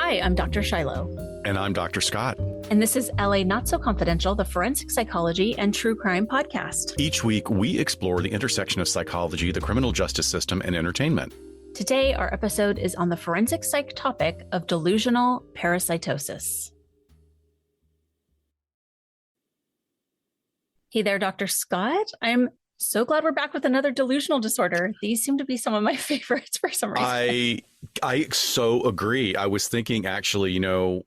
Hi, I'm Dr. Shiloh. And I'm Dr. Scott. And this is LA Not So Confidential, the forensic psychology and true crime podcast. Each week, we explore the intersection of psychology, the criminal justice system, and entertainment. Today, our episode is on the forensic psych topic of delusional parasitosis. Hey there, Dr. Scott. I'm so glad we're back with another delusional disorder. These seem to be some of my favorites for some reason. I so agree. I was thinking, actually,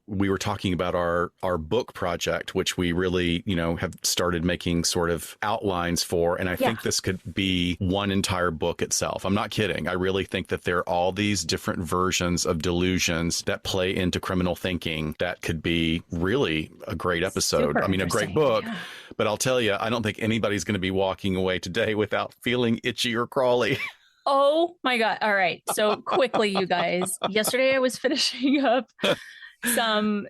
we were talking about our book project, which we really, have started making sort of outlines for. And I think this could be one entire book itself. I'm not kidding. I really think that there are all these different versions of delusions that play into criminal thinking that could be really a great episode. I mean, a great book. Yeah. But I'll tell you, I don't think anybody's going to be walking away today without feeling itchy or crawly. Oh my God. All right. So quickly, you guys, yesterday I was finishing up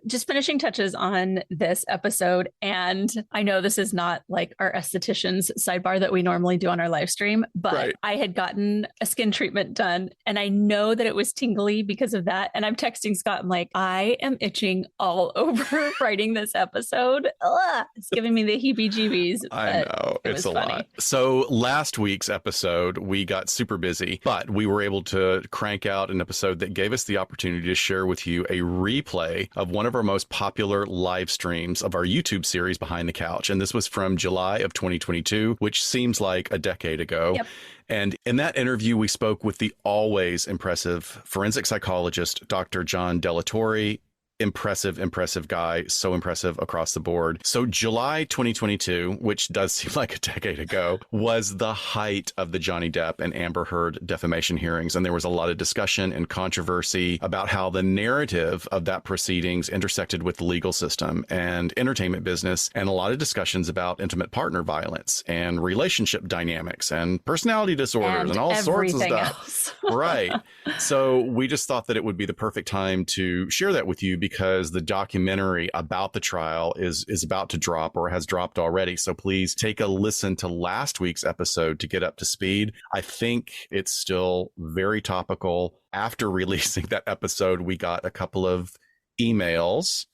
just finishing touches on this episode. And I know this is not like our esthetician's sidebar that we normally do on our live stream, but I had gotten a skin treatment done and I know that it was tingly because of that. And I'm texting Scott. I'm like, I am itching all over writing this episode. Ugh, it's giving me the heebie-jeebies. I know. It's a lot. So last week's episode, we got super busy, but we were able to crank out an episode that gave us the opportunity to share with you a replay of one of our most popular live streams of our YouTube series, Behind the Couch. And this was from July of 2022, which seems like a decade ago. Yep. And in that interview, we spoke with the always impressive forensic psychologist, Dr. John Delatorre. Impressive guy. So impressive across the board. So July 2022, which does seem like a decade ago, was the height of the Johnny Depp and Amber Heard defamation hearings. And there was a lot of discussion and controversy about how the narrative of that proceedings intersected with the legal system and entertainment business, and a lot of discussions about intimate partner violence and relationship dynamics and personality disorders and all sorts of stuff. Right. So we just thought that it would be the perfect time to share that with you, because the documentary about the trial is about to drop or has dropped already. So please take a listen to last week's episode to get up to speed. I think it's still very topical. After releasing that episode, we got a couple of emails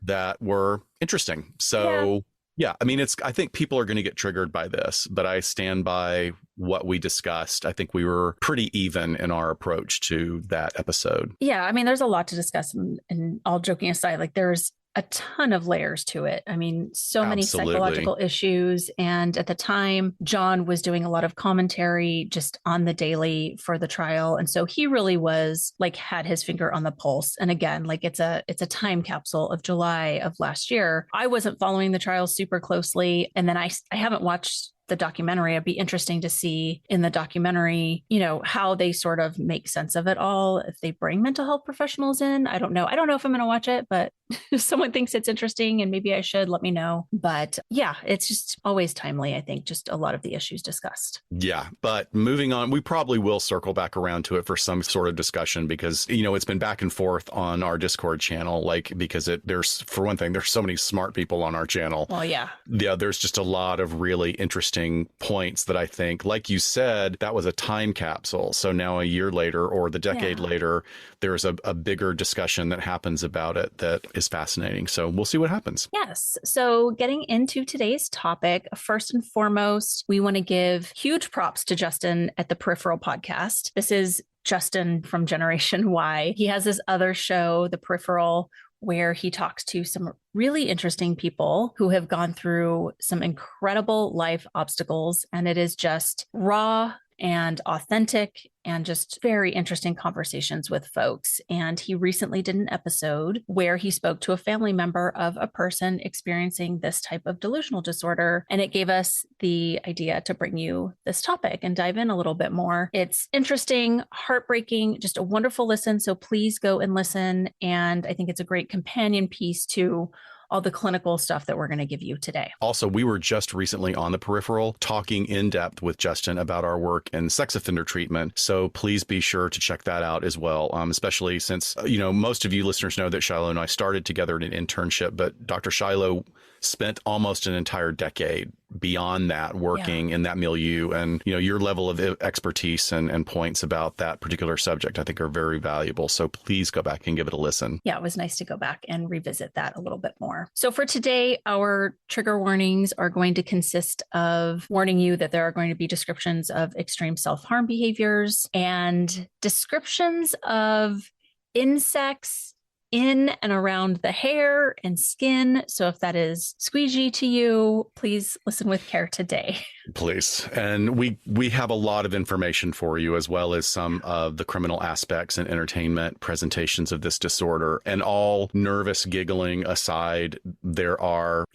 that were interesting. So yeah, I mean, I think people are going to get triggered by this, but I stand by what we discussed. I think we were pretty even in our approach to that episode. Yeah, I mean, there's a lot to discuss, and all joking aside, like there's a ton of layers to it. I mean, so many psychological issues. And at the time, John was doing a lot of commentary just on the daily for the trial. And so he really was like, had his finger on the pulse. And again, like it's a time capsule of July of last year. I wasn't following the trial super closely. And then I haven't watched the documentary. It'd be interesting to see in the documentary, how they sort of make sense of it all. If they bring mental health professionals in, I don't know. I don't know if I'm going to watch it, but if someone thinks it's interesting and maybe I should, let me know. But yeah, it's just always timely. I think just a lot of the issues discussed. Yeah. But moving on, we probably will circle back around to it for some sort of discussion, because, it's been back and forth on our Discord channel, because there's, for one thing, there's so many smart people on our channel. Well, yeah. Yeah. There's just a lot of really interesting points that I think, like you said, that was a time capsule. So now a year later or the decade later, there's a bigger discussion that happens about it that is fascinating. So we'll see what happens. Yes. So getting into today's topic, first and foremost, we want to give huge props to Justin at the Peripheral podcast. This is Justin from Generation Y. He has this other show, The Peripheral, where he talks to some really interesting people who have gone through some incredible life obstacles. And it is just raw and authentic and just very interesting conversations with folks. And he recently did an episode where he spoke to a family member of a person experiencing this type of delusional disorder. And it gave us the idea to bring you this topic and dive in a little bit more. It's interesting, heartbreaking, just a wonderful listen. So please go and listen. And I think it's a great companion piece to all the clinical stuff that we're going to give you today. Also, we were just recently on the Peripheral talking in depth with Justin about our work in sex offender treatment. So please be sure to check that out as well, especially since, most of you listeners know that Shiloh and I started together in an internship, but Dr. Shiloh spent almost an entire decade beyond that working in that milieu. And, your level of expertise and points about that particular subject, I think are very valuable. So please go back and give it a listen. Yeah, it was nice to go back and revisit that a little bit more. So for today, our trigger warnings are going to consist of warning you that there are going to be descriptions of extreme self-harm behaviors and descriptions of insects in and around the hair and skin. So if that is squeegee to you, please listen with care today. Please. And we have a lot of information for you, as well as some of the criminal aspects and entertainment presentations of this disorder. And all nervous giggling aside, there are,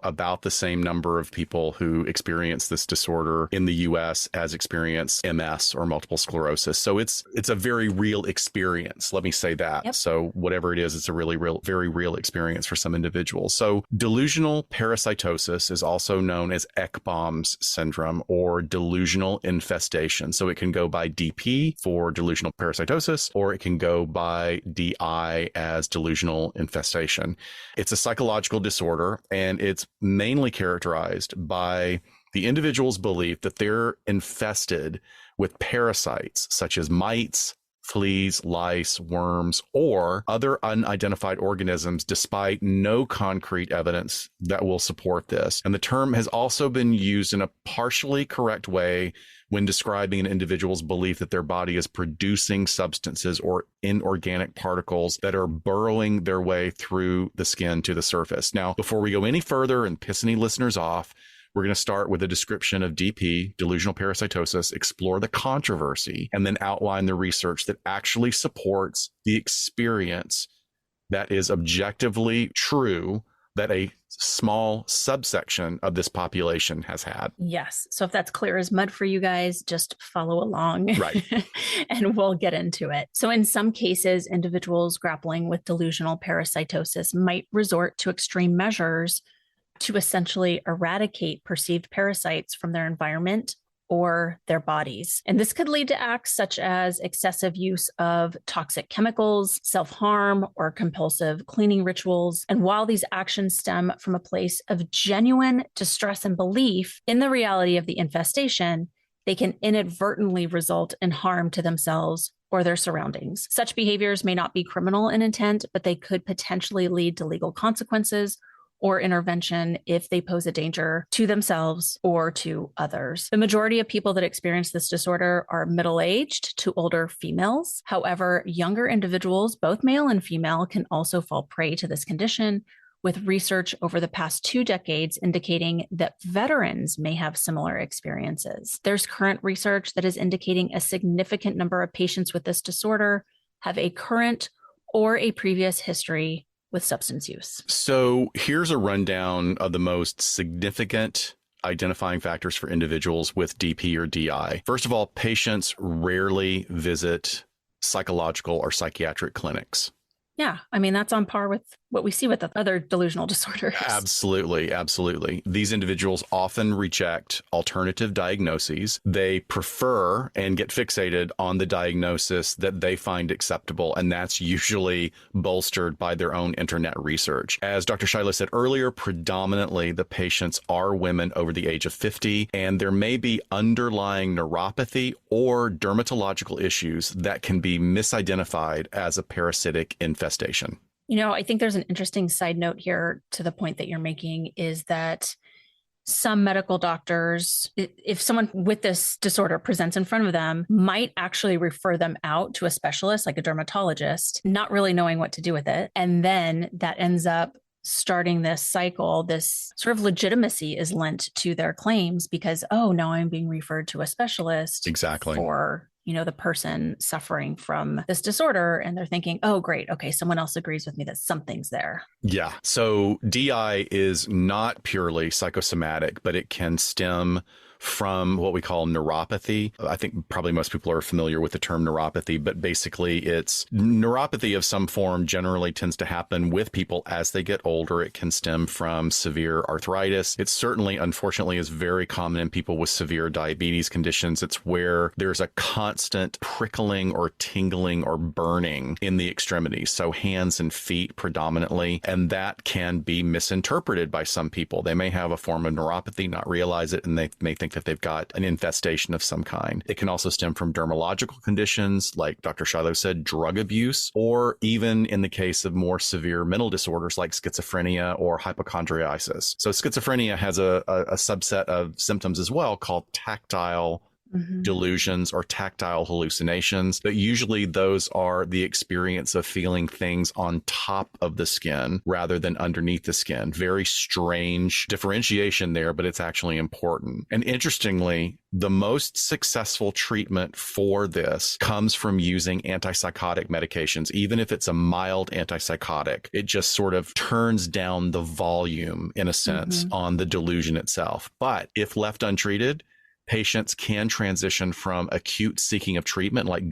about the same number of people who experience this disorder in the US as experience MS or multiple sclerosis. So it's a very real experience. Let me say that. Yep. So whatever it is, it's a really very real experience for some individuals. So delusional parasitosis is also known as Ekbom's syndrome or delusional infestation. So it can go by DP for delusional parasitosis, or it can go by DI as delusional infestation. It's a psychological disorder, and it's mainly characterized by the individual's belief that they're infested with parasites such as mites, fleas, lice, worms, or other unidentified organisms, despite no concrete evidence that will support this. And the term has also been used in a partially correct way when describing an individual's belief that their body is producing substances or inorganic particles that are burrowing their way through the skin to the surface. Now, before we go any further and piss any listeners off, we're going to start with a description of DP, delusional parasitosis, explore the controversy, and then outline the research that actually supports the experience that is objectively true that a small subsection of this population has had. Yes. So if that's clear as mud for you guys, just follow along. Right. And we'll get into it. So in some cases, individuals grappling with delusional parasitosis might resort to extreme measures to essentially eradicate perceived parasites from their environment or their bodies. And this could lead to acts such as excessive use of toxic chemicals, self-harm, or compulsive cleaning rituals. And while these actions stem from a place of genuine distress and belief in the reality of the infestation, they can inadvertently result in harm to themselves or their surroundings. Such behaviors may not be criminal in intent, but they could potentially lead to legal consequences or intervention if they pose a danger to themselves or to others. The majority of people that experience this disorder are middle-aged to older females. However, younger individuals, both male and female, can also fall prey to this condition, with research over the past 2 decades indicating that veterans may have similar experiences. There's current research that is indicating a significant number of patients with this disorder have a current or a previous history with substance use. So here's a rundown of the most significant identifying factors for individuals with DP or DI. First of all, patients rarely visit psychological or psychiatric clinics. Yeah, I mean, that's on par with what we see with other delusional disorders. Absolutely, absolutely. These individuals often reject alternative diagnoses. They prefer and get fixated on the diagnosis that they find acceptable, and that's usually bolstered by their own internet research. As Dr. Shiloh said earlier, predominantly the patients are women over the age of 50, and there may be underlying neuropathy or dermatological issues that can be misidentified as a parasitic infestation. You know, I think there's an interesting side note here to the point that you're making is that some medical doctors, if someone with this disorder presents in front of them, might actually refer them out to a specialist like a dermatologist, not really knowing what to do with it. And then that ends up starting this cycle. This sort of legitimacy is lent to their claims because, oh, now I'm being referred to a specialist. Exactly. For the person suffering from this disorder. And they're thinking, oh, great. Okay. Someone else agrees with me that something's there. Yeah. So DI is not purely psychosomatic, but it can stem from what we call neuropathy. I think probably most people are familiar with the term neuropathy, but basically it's neuropathy of some form generally tends to happen with people as they get older. It can stem from severe arthritis. It certainly, unfortunately, is very common in people with severe diabetes conditions. It's where there's a constant prickling or tingling or burning in the extremities. So hands and feet predominantly. And that can be misinterpreted by some people. They may have a form of neuropathy, not realize it, and they may think that they've got an infestation of some kind. It can also stem from dermatological conditions, like Dr. Shiloh said, drug abuse, or even in the case of more severe mental disorders like schizophrenia or hypochondriasis. So schizophrenia has a subset of symptoms as well called tactile delusions or tactile hallucinations, but usually those are the experience of feeling things on top of the skin rather than underneath the skin. Very strange differentiation there, but it's actually important. And interestingly, the most successful treatment for this comes from using antipsychotic medications. Even if it's a mild antipsychotic, it just sort of turns down the volume, in a sense, on the delusion itself. But if left untreated, patients can transition from acute seeking of treatment, like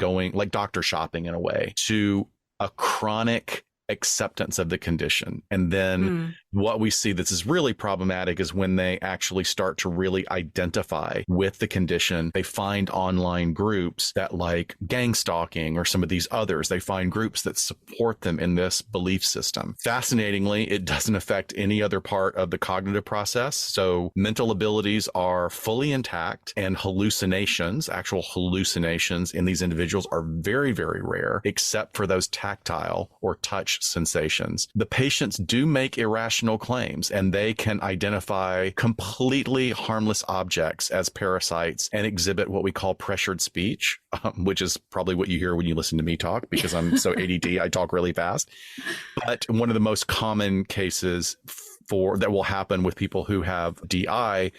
doctor shopping in a way, to a chronic acceptance of the condition. And then what we see this is really problematic is when they actually start to really identify with the condition. They find online groups that, like gang stalking or some of these others, they find groups that support them in this belief system. Fascinatingly, it doesn't affect any other part of the cognitive process. So mental abilities are fully intact, and hallucinations, actual hallucinations in these individuals, are very, very rare, except for those tactile or touch sensations. The patients do make irrational claims, and they can identify completely harmless objects as parasites and exhibit what we call pressured speech, which is probably what you hear when you listen to me talk, because I'm so ADD, I talk really fast. But one of the most common cases that will happen with people who have DI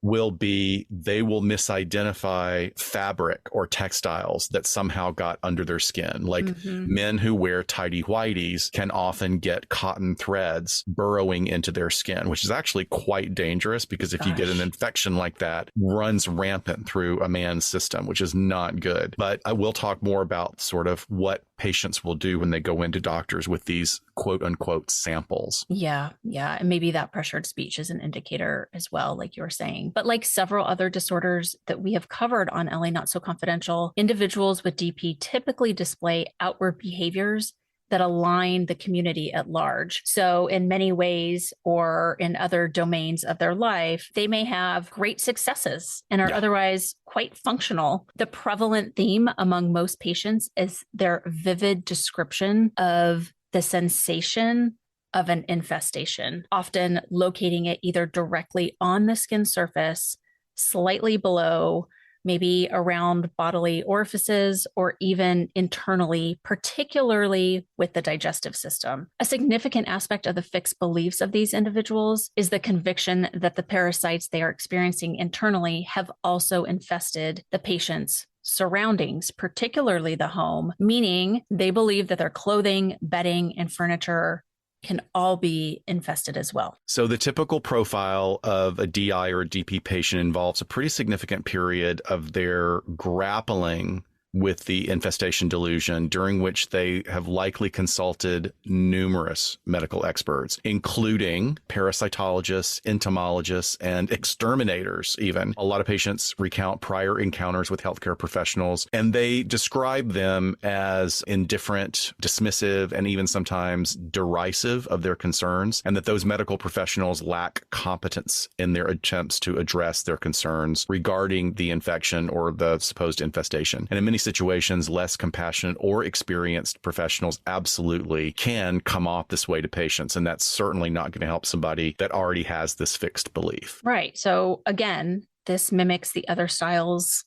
will be they will misidentify fabric or textiles that somehow got under their skin. Like men who wear tidy whities can often get cotton threads burrowing into their skin, which is actually quite dangerous, because if you get an infection like that, runs rampant through a man's system, which is not good. But I will talk more about sort of what patients will do when they go into doctors with these quote unquote samples. Yeah. And maybe that pressured speech is an indicator as well, like you were saying. But like several other disorders that we have covered on LA Not So Confidential, individuals with DP typically display outward behaviors that align the community at large. So in many ways, or in other domains of their life, they may have great successes and are otherwise quite functional. The prevalent theme among most patients is their vivid description of the sensation of an infestation, often locating it either directly on the skin surface, slightly below, maybe around bodily orifices, or even internally, particularly with the digestive system. A significant aspect of the fixed beliefs of these individuals is the conviction that the parasites they are experiencing internally have also infested the patient's surroundings, particularly the home, meaning they believe that their clothing, bedding, and furniture can all be infested as well. So the typical profile of a DI or a DP patient involves a pretty significant period of their grappling with the infestation delusion, during which they have likely consulted numerous medical experts, including parasitologists, entomologists, and exterminators even. A lot of patients recount prior encounters with healthcare professionals, and they describe them as indifferent, dismissive, and even sometimes derisive of their concerns, and that those medical professionals lack competence in their attempts to address their concerns regarding the infection or the supposed infestation. And in many situations, less compassionate or experienced professionals absolutely can come off this way to patients. And that's certainly not going to help somebody that already has this fixed belief. Right. So again, this mimics the other styles,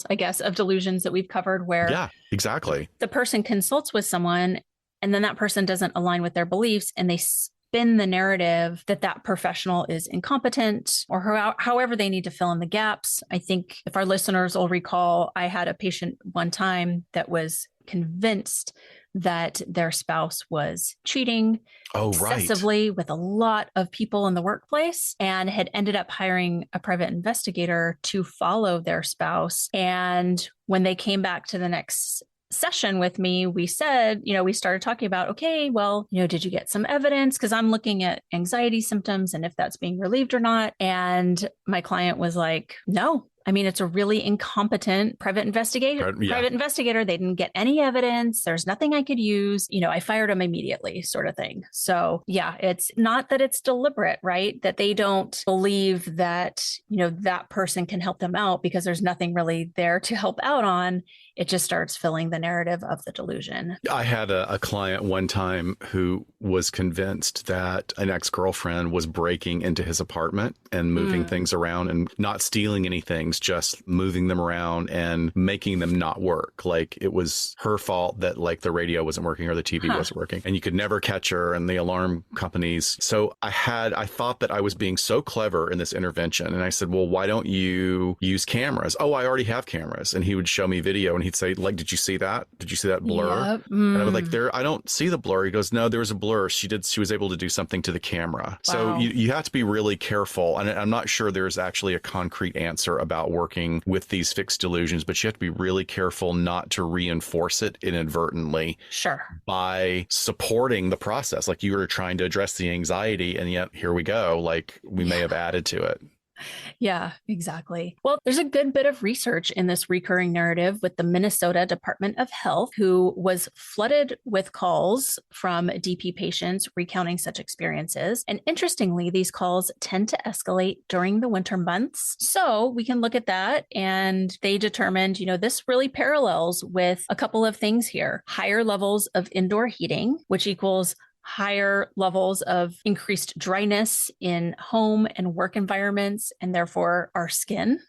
I guess, of delusions that we've covered, where exactly. The person consults with someone and then that person doesn't align with their beliefs, and they spin the narrative that that professional is incompetent, or however they need to fill in the gaps. I think if our listeners will recall, I had a patient one time that was convinced that their spouse was cheating excessively with a lot of people in the workplace and had ended up hiring a private investigator to follow their spouse. And when they came back to the next session with me, we said, we started talking about, okay, well, did you get some evidence? Because I'm looking at anxiety symptoms and if that's being relieved or not. And my client was like, no. I mean, it's a really incompetent private investigator. They didn't get any evidence. There's nothing I could use. I fired him immediately, sort of thing. So yeah, it's not that it's deliberate, right? That they don't believe that, that person can help them out because there's nothing really there to help out on. It just starts filling the narrative of the delusion. I had a client one time who was convinced that an ex-girlfriend was breaking into his apartment and moving things around and not stealing anything, just moving them around and making them not work. Like it was her fault that like the radio wasn't working or the TV wasn't working and you could never catch her and the alarm companies. So I thought that I was being so clever in this intervention. And I said, well, why don't you use cameras? Oh, I already have cameras. And he would show me video and he'd say, like, did you see that? Did you see that blur? Yep. And I was like, I don't see the blur. He goes, no, there was a blur. She was able to do something to the camera. Wow. So you have to be really careful. And I'm not sure there's actually a concrete answer about working with these fixed delusions, but you have to be really careful not to reinforce it inadvertently. Sure. By supporting the process. Like you were trying to address the anxiety and yet here we go. Like we may have added to it. Yeah, exactly. Well, there's a good bit of research in this recurring narrative with the Minnesota Department of Health, who was flooded with calls from DP patients recounting such experiences. And interestingly, these calls tend to escalate during the winter months. So we can look at that. And they determined, this really parallels with a couple of things here. Higher levels of indoor heating, which equals higher levels of increased dryness in home and work environments, and therefore our skin.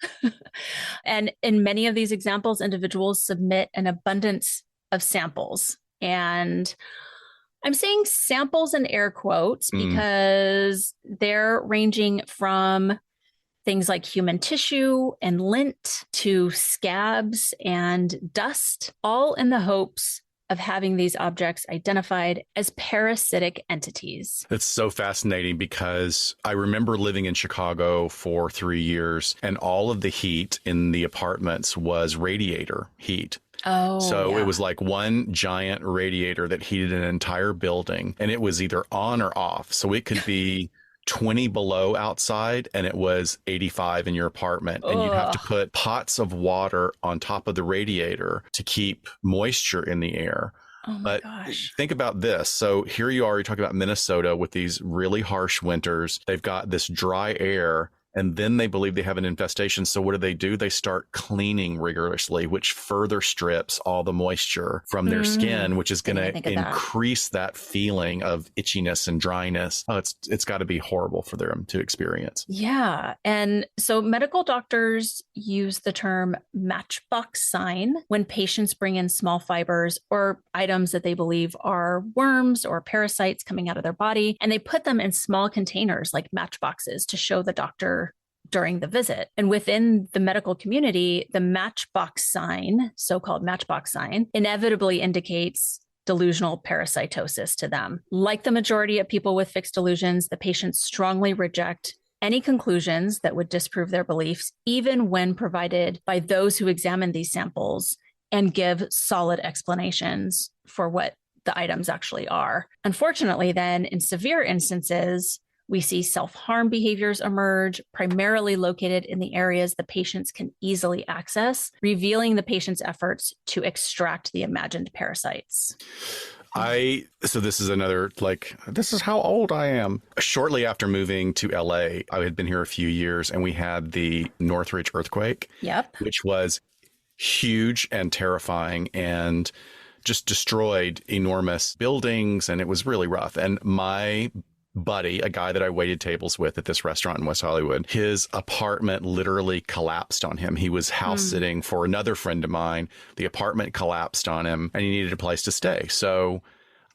And in many of these examples, individuals submit an abundance of samples. And I'm saying samples in air quotes because they're ranging from things like human tissue and lint to scabs and dust, all in the hopes of having these objects identified as parasitic entities. It's so fascinating because I remember living in Chicago for 3 years and all of the heat in the apartments was radiator heat. So it was like one giant radiator that heated an entire building and it was either on or off. So it could be 20 below outside and it was 85 in your apartment. And you'd have to put pots of water on top of the radiator to keep moisture in the air. Oh my gosh. Think about this. So here you are, you're talking about Minnesota with these really harsh winters. They've got this dry air. And then they believe they have an infestation. So what do? They start cleaning rigorously, which further strips all the moisture from their skin, which is going to increase that feeling of itchiness and dryness. Oh, it's got to be horrible for them to experience. Yeah. And so medical doctors use the term matchbox sign when patients bring in small fibers or items that they believe are worms or parasites coming out of their body. And they put them in small containers like matchboxes to show the doctor during the visit. And within the medical community, the matchbox sign, so-called matchbox sign, inevitably indicates delusional parasitosis to them. Like the majority of people with fixed delusions, the patients strongly reject any conclusions that would disprove their beliefs, even when provided by those who examine these samples and give solid explanations for what the items actually are. Unfortunately, then, in severe instances, we see self-harm behaviors emerge, primarily located in the areas the patients can easily access, revealing the patient's efforts to extract the imagined parasites. So this is another, this is how old I am. Shortly after moving to LA, I had been here a few years and we had the Northridge earthquake, which was huge and terrifying and just destroyed enormous buildings. And it was really rough. And my buddy, a guy that I waited tables with at this restaurant in West Hollywood, his apartment literally collapsed on him. He was house sitting for another friend of mine. The apartment collapsed on him and he needed a place to stay. So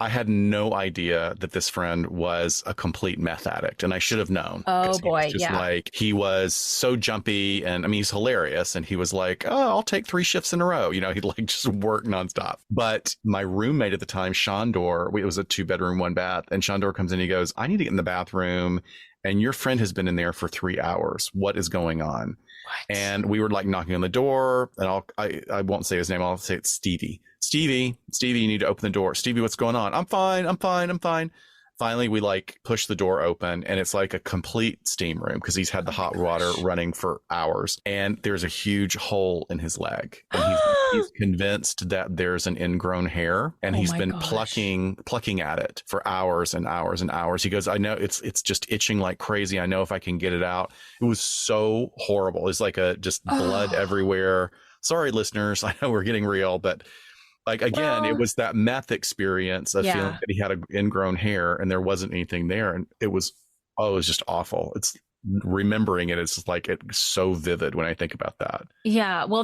I had no idea that this friend was a complete meth addict, and I should have known. Oh He was boy, just yeah. like, he was so jumpy, and I mean, he's hilarious. And he was like, "Oh, I'll take 3 shifts in a row." He'd like just work nonstop. But my roommate at the time, Shandor, it was a 2-bedroom, 1-bath, and Shandor comes in, he goes, "I need to get in the bathroom, and your friend has been in there for 3 hours. What is going on?" What? And we were like knocking on the door, and I won't say his name. I'll say it's Stevie. Stevie, you need to open the door. Stevie, what's going on? I'm fine. Finally, we like push the door open, and it's like a complete steam room because he's had the hot water running for hours, and there's a huge hole in his leg, and he's convinced that there's an ingrown hair, and he's been plucking at it for hours and hours and hours. He goes, "I know it's just itching like crazy. I know if I can get it out." It was so horrible. It's like just blood everywhere. Sorry, listeners. I know we're getting real, but like, again, it was that meth experience of feeling that he had an ingrown hair and there wasn't anything there. And it was just awful. It's remembering it. It's like, it's so vivid when I think about that. Yeah. Well,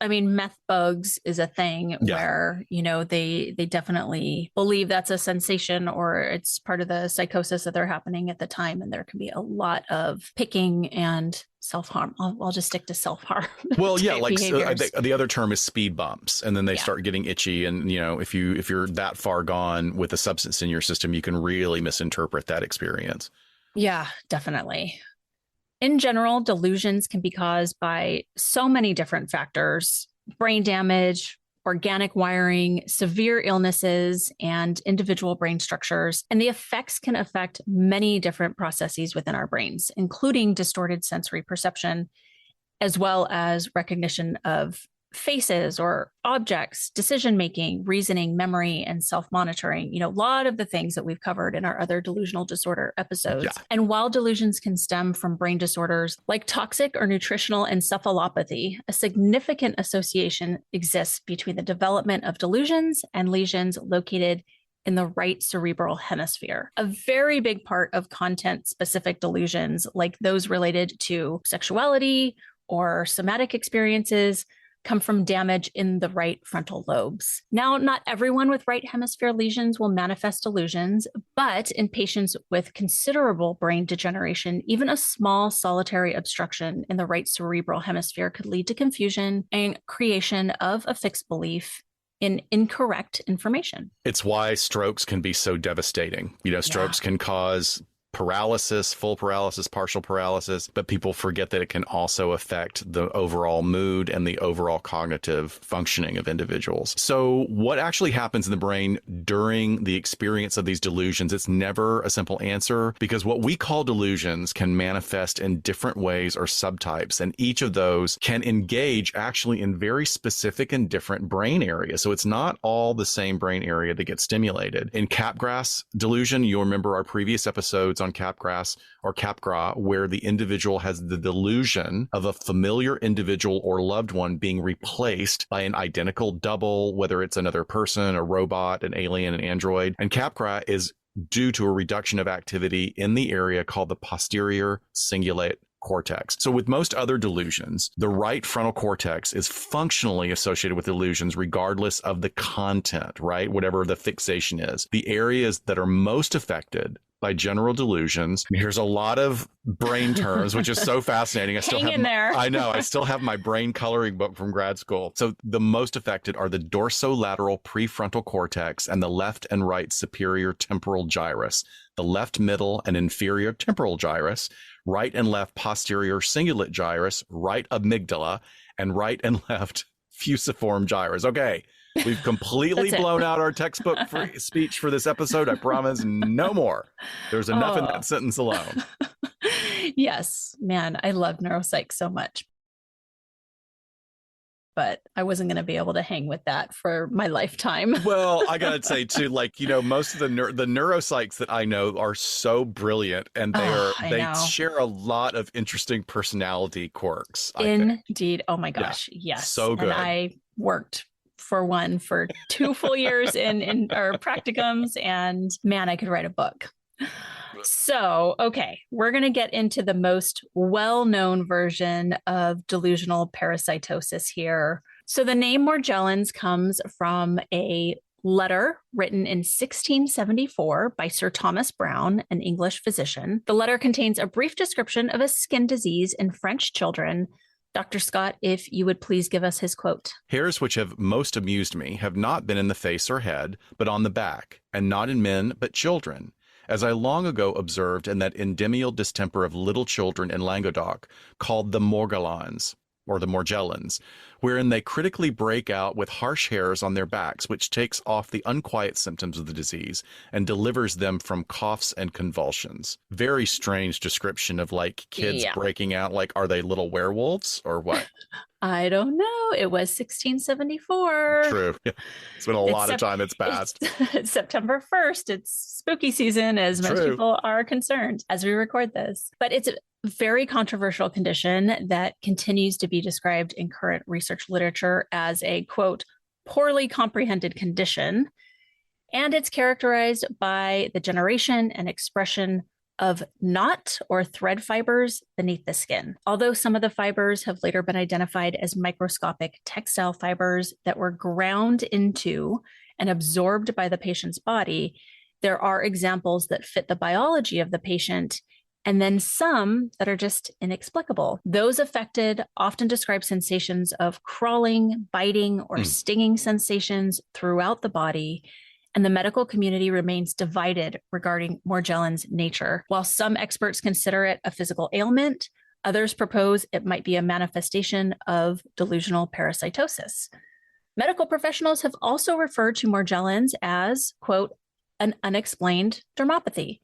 meth bugs is a thing where, they definitely believe that's a sensation or it's part of the psychosis that they're happening at the time. And there can be a lot of picking and self-harm. I'll just stick to self-harm. Well, yeah, like the other term is speed bumps, and then they start getting itchy. And, if you're that far gone with a substance in your system, you can really misinterpret that experience. Yeah, definitely. In general, delusions can be caused by so many different factors: brain damage, organic wiring, severe illnesses, and individual brain structures. And the effects can affect many different processes within our brains, including distorted sensory perception, as well as recognition of faces or objects, decision-making, reasoning, memory, and self-monitoring. A lot of the things that we've covered in our other delusional disorder episodes. Yeah. And while delusions can stem from brain disorders like toxic or nutritional encephalopathy, a significant association exists between the development of delusions and lesions located in the right cerebral hemisphere. A very big part of content-specific delusions, like those related to sexuality or somatic experiences, come from damage in the right frontal lobes. Now, not everyone with right hemisphere lesions will manifest delusions, but in patients with considerable brain degeneration, even a small solitary obstruction in the right cerebral hemisphere could lead to confusion and creation of a fixed belief in incorrect information. It's why strokes can be so devastating. Strokes can cause paralysis, full paralysis, partial paralysis, but people forget that it can also affect the overall mood and the overall cognitive functioning of individuals. So what actually happens in the brain during the experience of these delusions? It's never a simple answer, because what we call delusions can manifest in different ways or subtypes, and each of those can engage actually in very specific and different brain areas. So it's not all the same brain area that gets stimulated. In Capgras delusion, you'll remember our previous episodes on Capgras or Capgras, where the individual has the delusion of a familiar individual or loved one being replaced by an identical double, whether it's another person, a robot, an alien, an android. And Capgras is due to a reduction of activity in the area called the posterior cingulate cortex. So with most other delusions, the right frontal cortex is functionally associated with delusions regardless of the content, right? Whatever the fixation is. The areas that are most affected by general delusions. Here's a lot of brain terms, which is so fascinating. I know. I still have my brain coloring book from grad school. So the most affected are the dorsolateral prefrontal cortex and the left and right superior temporal gyrus, the left middle and inferior temporal gyrus, right and left posterior cingulate gyrus, right amygdala, and right and left fusiform gyrus. Okay. We've completely blown out our textbook speech for this episode. I promise no more. There's enough in that sentence alone. Yes, man, I love neuropsych so much. But I wasn't going to be able to hang with that for my lifetime. Well, I got to say too, most of the neuropsychs that I know are so brilliant, and they share a lot of interesting personality quirks. Indeed. Oh my gosh. Yeah, yes. So good. And I worked for 2 full years in our practicums, and man, I could write a book. So, okay, we're going to get into the most well-known version of delusional parasitosis here. So the name Morgellons comes from a letter written in 1674 by Sir Thomas Browne, an English physician. The letter contains a brief description of a skin disease in French children. Dr. Scott, if you would please give us his quote. Hairs which have most amused me have not been in the face or head, but on the back, and not in men, but children. As I long ago observed in that endemial distemper of little children in Languedoc, called the Morgellons, or the Morgellons, wherein they critically break out with harsh hairs on their backs, which takes off the unquiet symptoms of the disease and delivers them from coughs and convulsions. Very strange description of like kids breaking out. Like, are they little werewolves or what? I don't know. It was 1674. True. It's been a lot of time it's passed. It's September 1st. It's spooky season, as most people are concerned as we record this. But it's a very controversial condition that continues to be described in current research literature as a, quote, poorly comprehended condition. And it's characterized by the generation and expression of knot or thread fibers beneath the skin. Although some of the fibers have later been identified as microscopic textile fibers that were ground into and absorbed by the patient's body, there are examples that fit the biology of the patient, and then some that are just inexplicable. Those affected often describe sensations of crawling, biting, or stinging sensations throughout the body. And the medical community remains divided regarding Morgellons' nature. While some experts consider it a physical ailment, others propose it might be a manifestation of delusional parasitosis. Medical professionals have also referred to Morgellons as, quote, an unexplained dermopathy,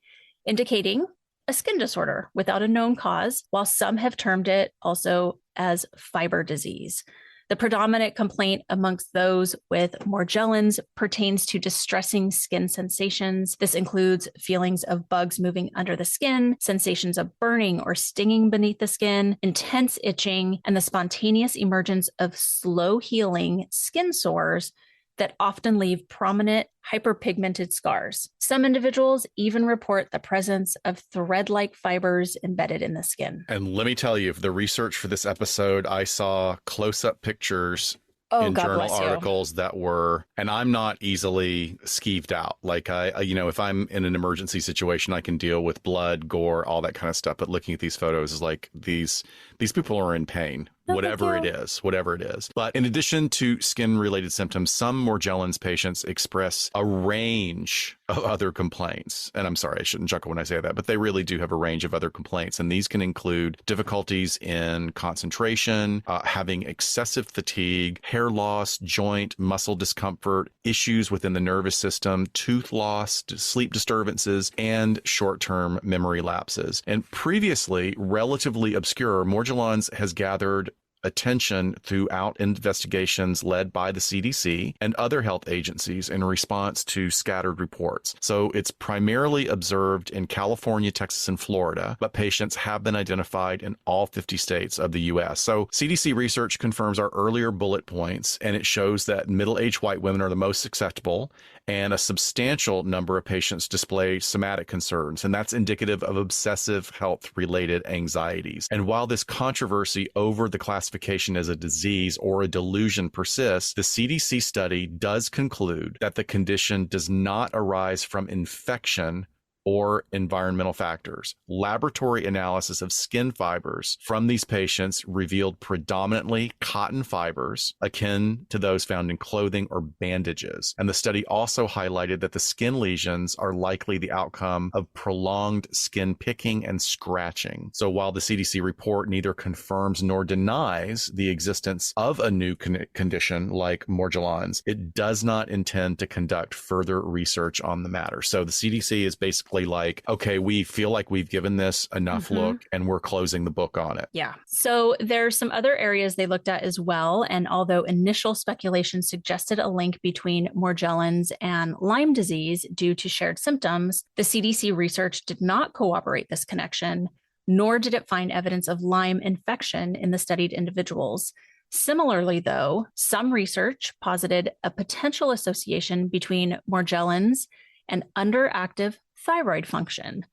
indicating a skin disorder without a known cause, while some have termed it also as fiber disease. The predominant complaint amongst those with Morgellons pertains to distressing skin sensations. This includes feelings of bugs moving under the skin, sensations of burning or stinging beneath the skin, intense itching, and the spontaneous emergence of slow healing skin sores that often leave prominent hyperpigmented scars. Some individuals even report the presence of thread-like fibers embedded in the skin. And let me tell you, the research for this episode, I saw close-up pictures in journal articles that were, and I'm not easily skeeved out. Like if I'm in an emergency situation, I can deal with blood, gore, all that kind of stuff. But looking at these photos is like these people are in pain. Whatever it is. But in addition to skin-related symptoms, some Morgellons patients express a range of other complaints. And I'm sorry, I shouldn't chuckle when I say that, but they really do have a range of other complaints. And these can include difficulties in concentration, having excessive fatigue, hair loss, joint, muscle discomfort, issues within the nervous system, tooth loss, sleep disturbances, and short-term memory lapses. And previously, relatively obscure, Morgellons has gathered attention throughout investigations led by the CDC and other health agencies in response to scattered reports. So it's primarily observed in California, Texas, and Florida, but patients have been identified in all 50 states of the U.S. So CDC research confirms our earlier bullet points, and it shows that middle-aged white women are the most susceptible, and a substantial number of patients display somatic concerns, and that's indicative of obsessive health-related anxieties. And while this controversy over the classification as a disease or a delusion persists, the CDC study does conclude that the condition does not arise from infection or environmental factors. Laboratory analysis of skin fibers from these patients revealed predominantly cotton fibers akin to those found in clothing or bandages. And the study also highlighted that the skin lesions are likely the outcome of prolonged skin picking and scratching. So while the CDC report neither confirms nor denies the existence of a new condition like Morgellons, it does not intend to conduct further research on the matter. So the CDC is basically like, okay, we feel like we've given this enough look and we're closing the book on it. Yeah. So there's some other areas they looked at as well. And although initial speculation suggested a link between Morgellons and Lyme disease due to shared symptoms, the CDC research did not corroborate this connection, nor did it find evidence of Lyme infection in the studied individuals. Similarly, though, some research posited a potential association between Morgellons and underactive thyroid function.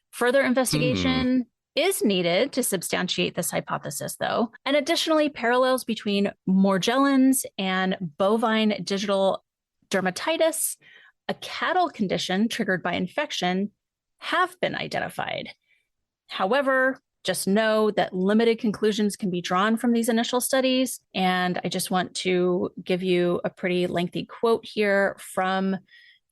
Further investigation is needed to substantiate this hypothesis, though. And additionally, parallels between Morgellons and bovine digital dermatitis, a cattle condition triggered by infection, have been identified. However, just know that limited conclusions can be drawn from these initial studies. And I just want to give you a pretty lengthy quote here from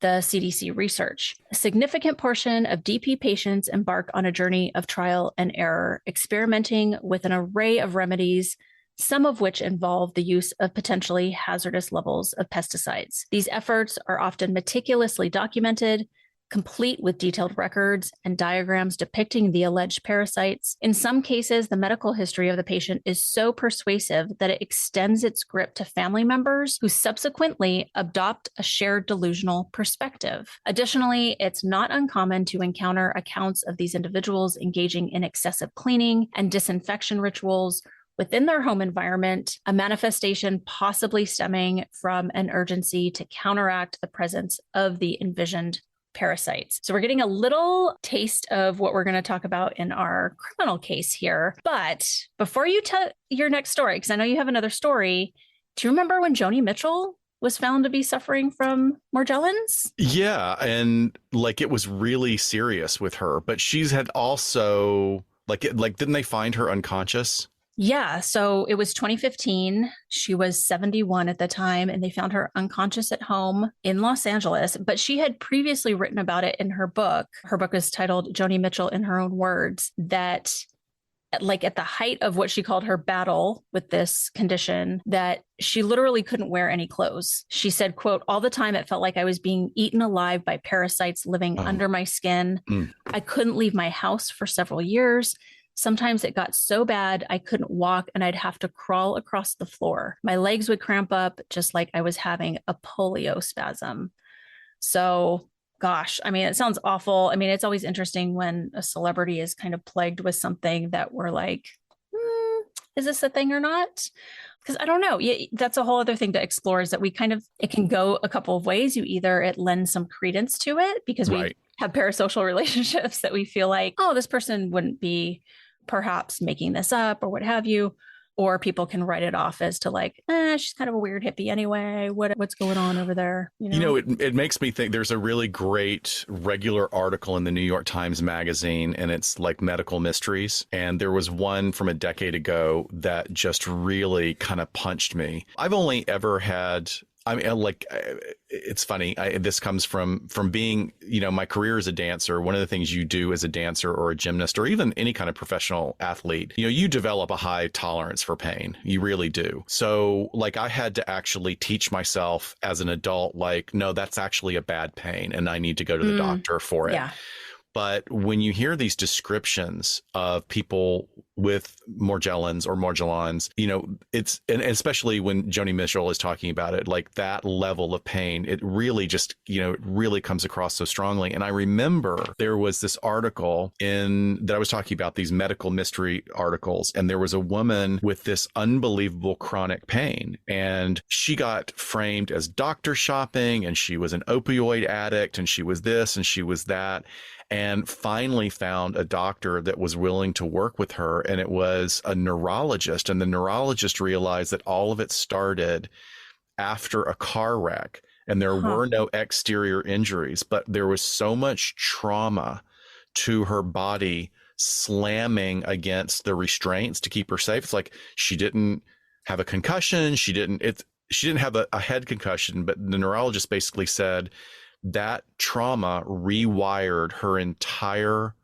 the CDC research. A significant portion of DP patients embark on a journey of trial and error, experimenting with an array of remedies, some of which involve the use of potentially hazardous levels of pesticides. These efforts are often meticulously documented, complete with detailed records and diagrams depicting the alleged parasites. In some cases, the medical history of the patient is so persuasive that it extends its grip to family members who subsequently adopt a shared delusional perspective. Additionally, it's not uncommon to encounter accounts of these individuals engaging in excessive cleaning and disinfection rituals within their home environment, a manifestation possibly stemming from an urgency to counteract the presence of the envisioned parasites. So we're getting a little taste of what we're going to talk about in our criminal case here. But before you tell your next story, because I know you have another story, do you remember when Joni Mitchell was found to be suffering from Morgellons? Yeah, and like it was really serious with her, but she's had also didn't they find her unconscious? Yeah, so it was 2015. She was 71 at the time, and they found her unconscious at home in Los Angeles. But she had previously written about it in her book. Her book is titled Joni Mitchell in Her Own Words, that like at the height of what she called her battle with this condition, that she literally couldn't wear any clothes. She said, quote, all the time it felt like I was being eaten alive by parasites living under my skin. I couldn't leave my house for several years. Sometimes it got so bad I couldn't walk and I'd have to crawl across the floor. My legs would cramp up just like I was having a polio spasm. So, gosh, I mean, it sounds awful. I mean, it's always interesting when a celebrity is kind of plagued with something that we're like, is this a thing or not? Because I don't know. That's a whole other thing to explore, is that it can go a couple of ways. It lends some credence to it because we have parasocial relationships that we feel like, oh, this person wouldn't be perhaps making this up or what have you. Or people can write it off as to like, she's kind of a weird hippie anyway. What's going on over there? It makes me think there's a really great regular article in the New York Times Magazine, and it's like medical mysteries. And there was one from a decade ago that just really kind of punched me. I've only ever had, I mean, like, it's funny. This comes from being, my career as a dancer. One of the things you do as a dancer or a gymnast or even any kind of professional athlete, you develop a high tolerance for pain. You really do. So like I had to actually teach myself as an adult, like, no, that's actually a bad pain and I need to go to the doctor for it. Yeah. But when you hear these descriptions of people with Morgellons or Morgellons, it's, and especially when Joni Mitchell is talking about it, like that level of pain, it really just, it really comes across so strongly. And I remember there was this article that I was talking about, these medical mystery articles, and there was a woman with this unbelievable chronic pain, and she got framed as doctor shopping, and she was an opioid addict, and she was this and she was that. And finally found a doctor that was willing to work with her. And it was a neurologist. And the neurologist realized that all of it started after a car wreck. And there were no exterior injuries, but there was so much trauma to her body slamming against the restraints to keep her safe. It's like she didn't have a concussion. She didn't have a head concussion, but the neurologist basically said that trauma rewired her entire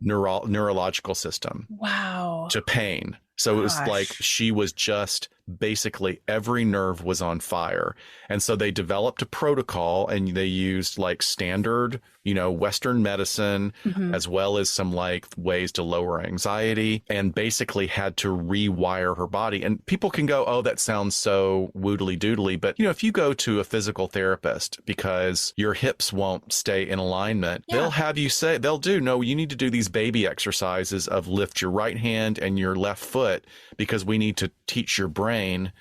neurological system. Wow. To pain. So it was like she was just basically every nerve was on fire. And so they developed a protocol, and they used like standard, Western medicine, as well as some like ways to lower anxiety, and basically had to rewire her body. And people can go, oh, that sounds so woodly doodly. But, if you go to a physical therapist because your hips won't stay in alignment, they'll have you say, no, you need to do these baby exercises of lift your right hand and your left foot, because we need to teach your brain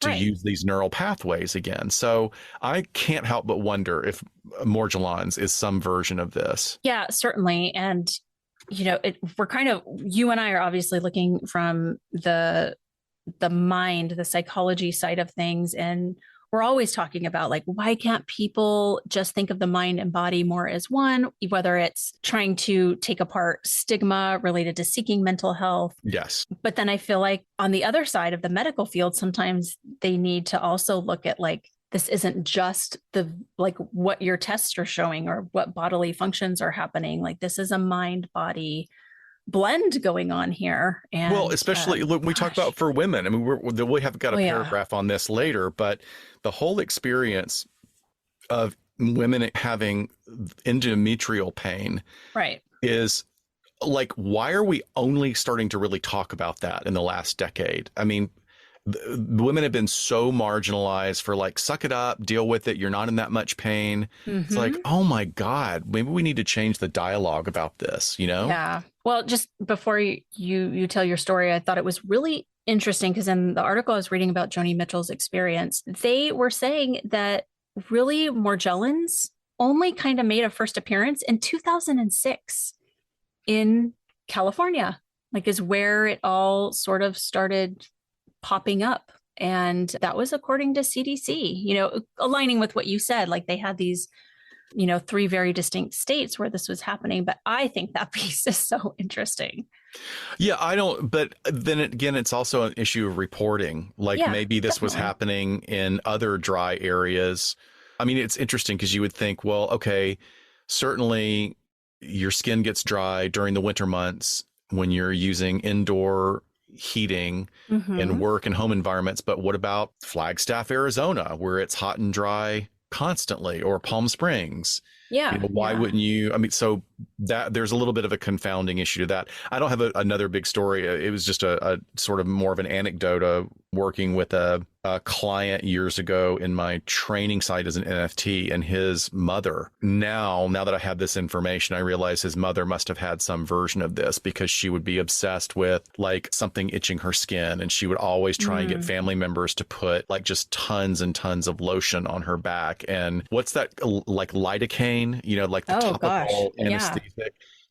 to use these neural pathways again. So I can't help but wonder if Morgellons is some version of this. Yeah, certainly. And, we're kind of, you and I are obviously looking from the mind, the psychology side of things. And we're always talking about like, why can't people just think of the mind and body more as one, whether it's trying to take apart stigma related to seeking mental health. Yes. But then I feel like on the other side of the medical field, sometimes they need to also look at like, this isn't just the like what your tests are showing or what bodily functions are happening. Like this is a mind body blend going on here. And well, especially look, we talk about for women. I mean, we have got a paragraph on this later, but the whole experience of women having endometrial pain, right, is like, why are we only starting to really talk about that in the last decade? I mean, women have been so marginalized for like, suck it up, deal with it. You're not in that much pain. It's like, oh my God, maybe we need to change the dialogue about this, you know? Yeah. Well, just before you tell your story, I thought it was really interesting because in the article I was reading about Joni Mitchell's experience, they were saying that really Morgellons only kind of made a first appearance in 2006 in California, like is where it all sort of started popping up. And that was according to CDC, you know, aligning with what you said, like they had these, you know, 3 very distinct states where this was happening. But I think that piece is so interesting. Yeah, I don't, but then again, it's also an issue of reporting. Like maybe this was happening in other dry areas. I mean, it's interesting because you would think, well, okay, certainly your skin gets dry during the winter months when you're using indoor heating in work and home environments. But what about Flagstaff, Arizona, where it's hot and dry constantly, or Palm Springs? Yeah. You know, why wouldn't you? I mean, so that there's a little bit of a confounding issue to that. I don't have another big story. It was just a sort of more of an anecdote of working with a client years ago in my training site as an NFT, and his mother. Now that I have this information, I realize his mother must have had some version of this, because she would be obsessed with like something itching her skin. And she would always try and get family members to put like just tons and tons of lotion on her back. And what's that, like lidocaine, you know, like the topical anesthetic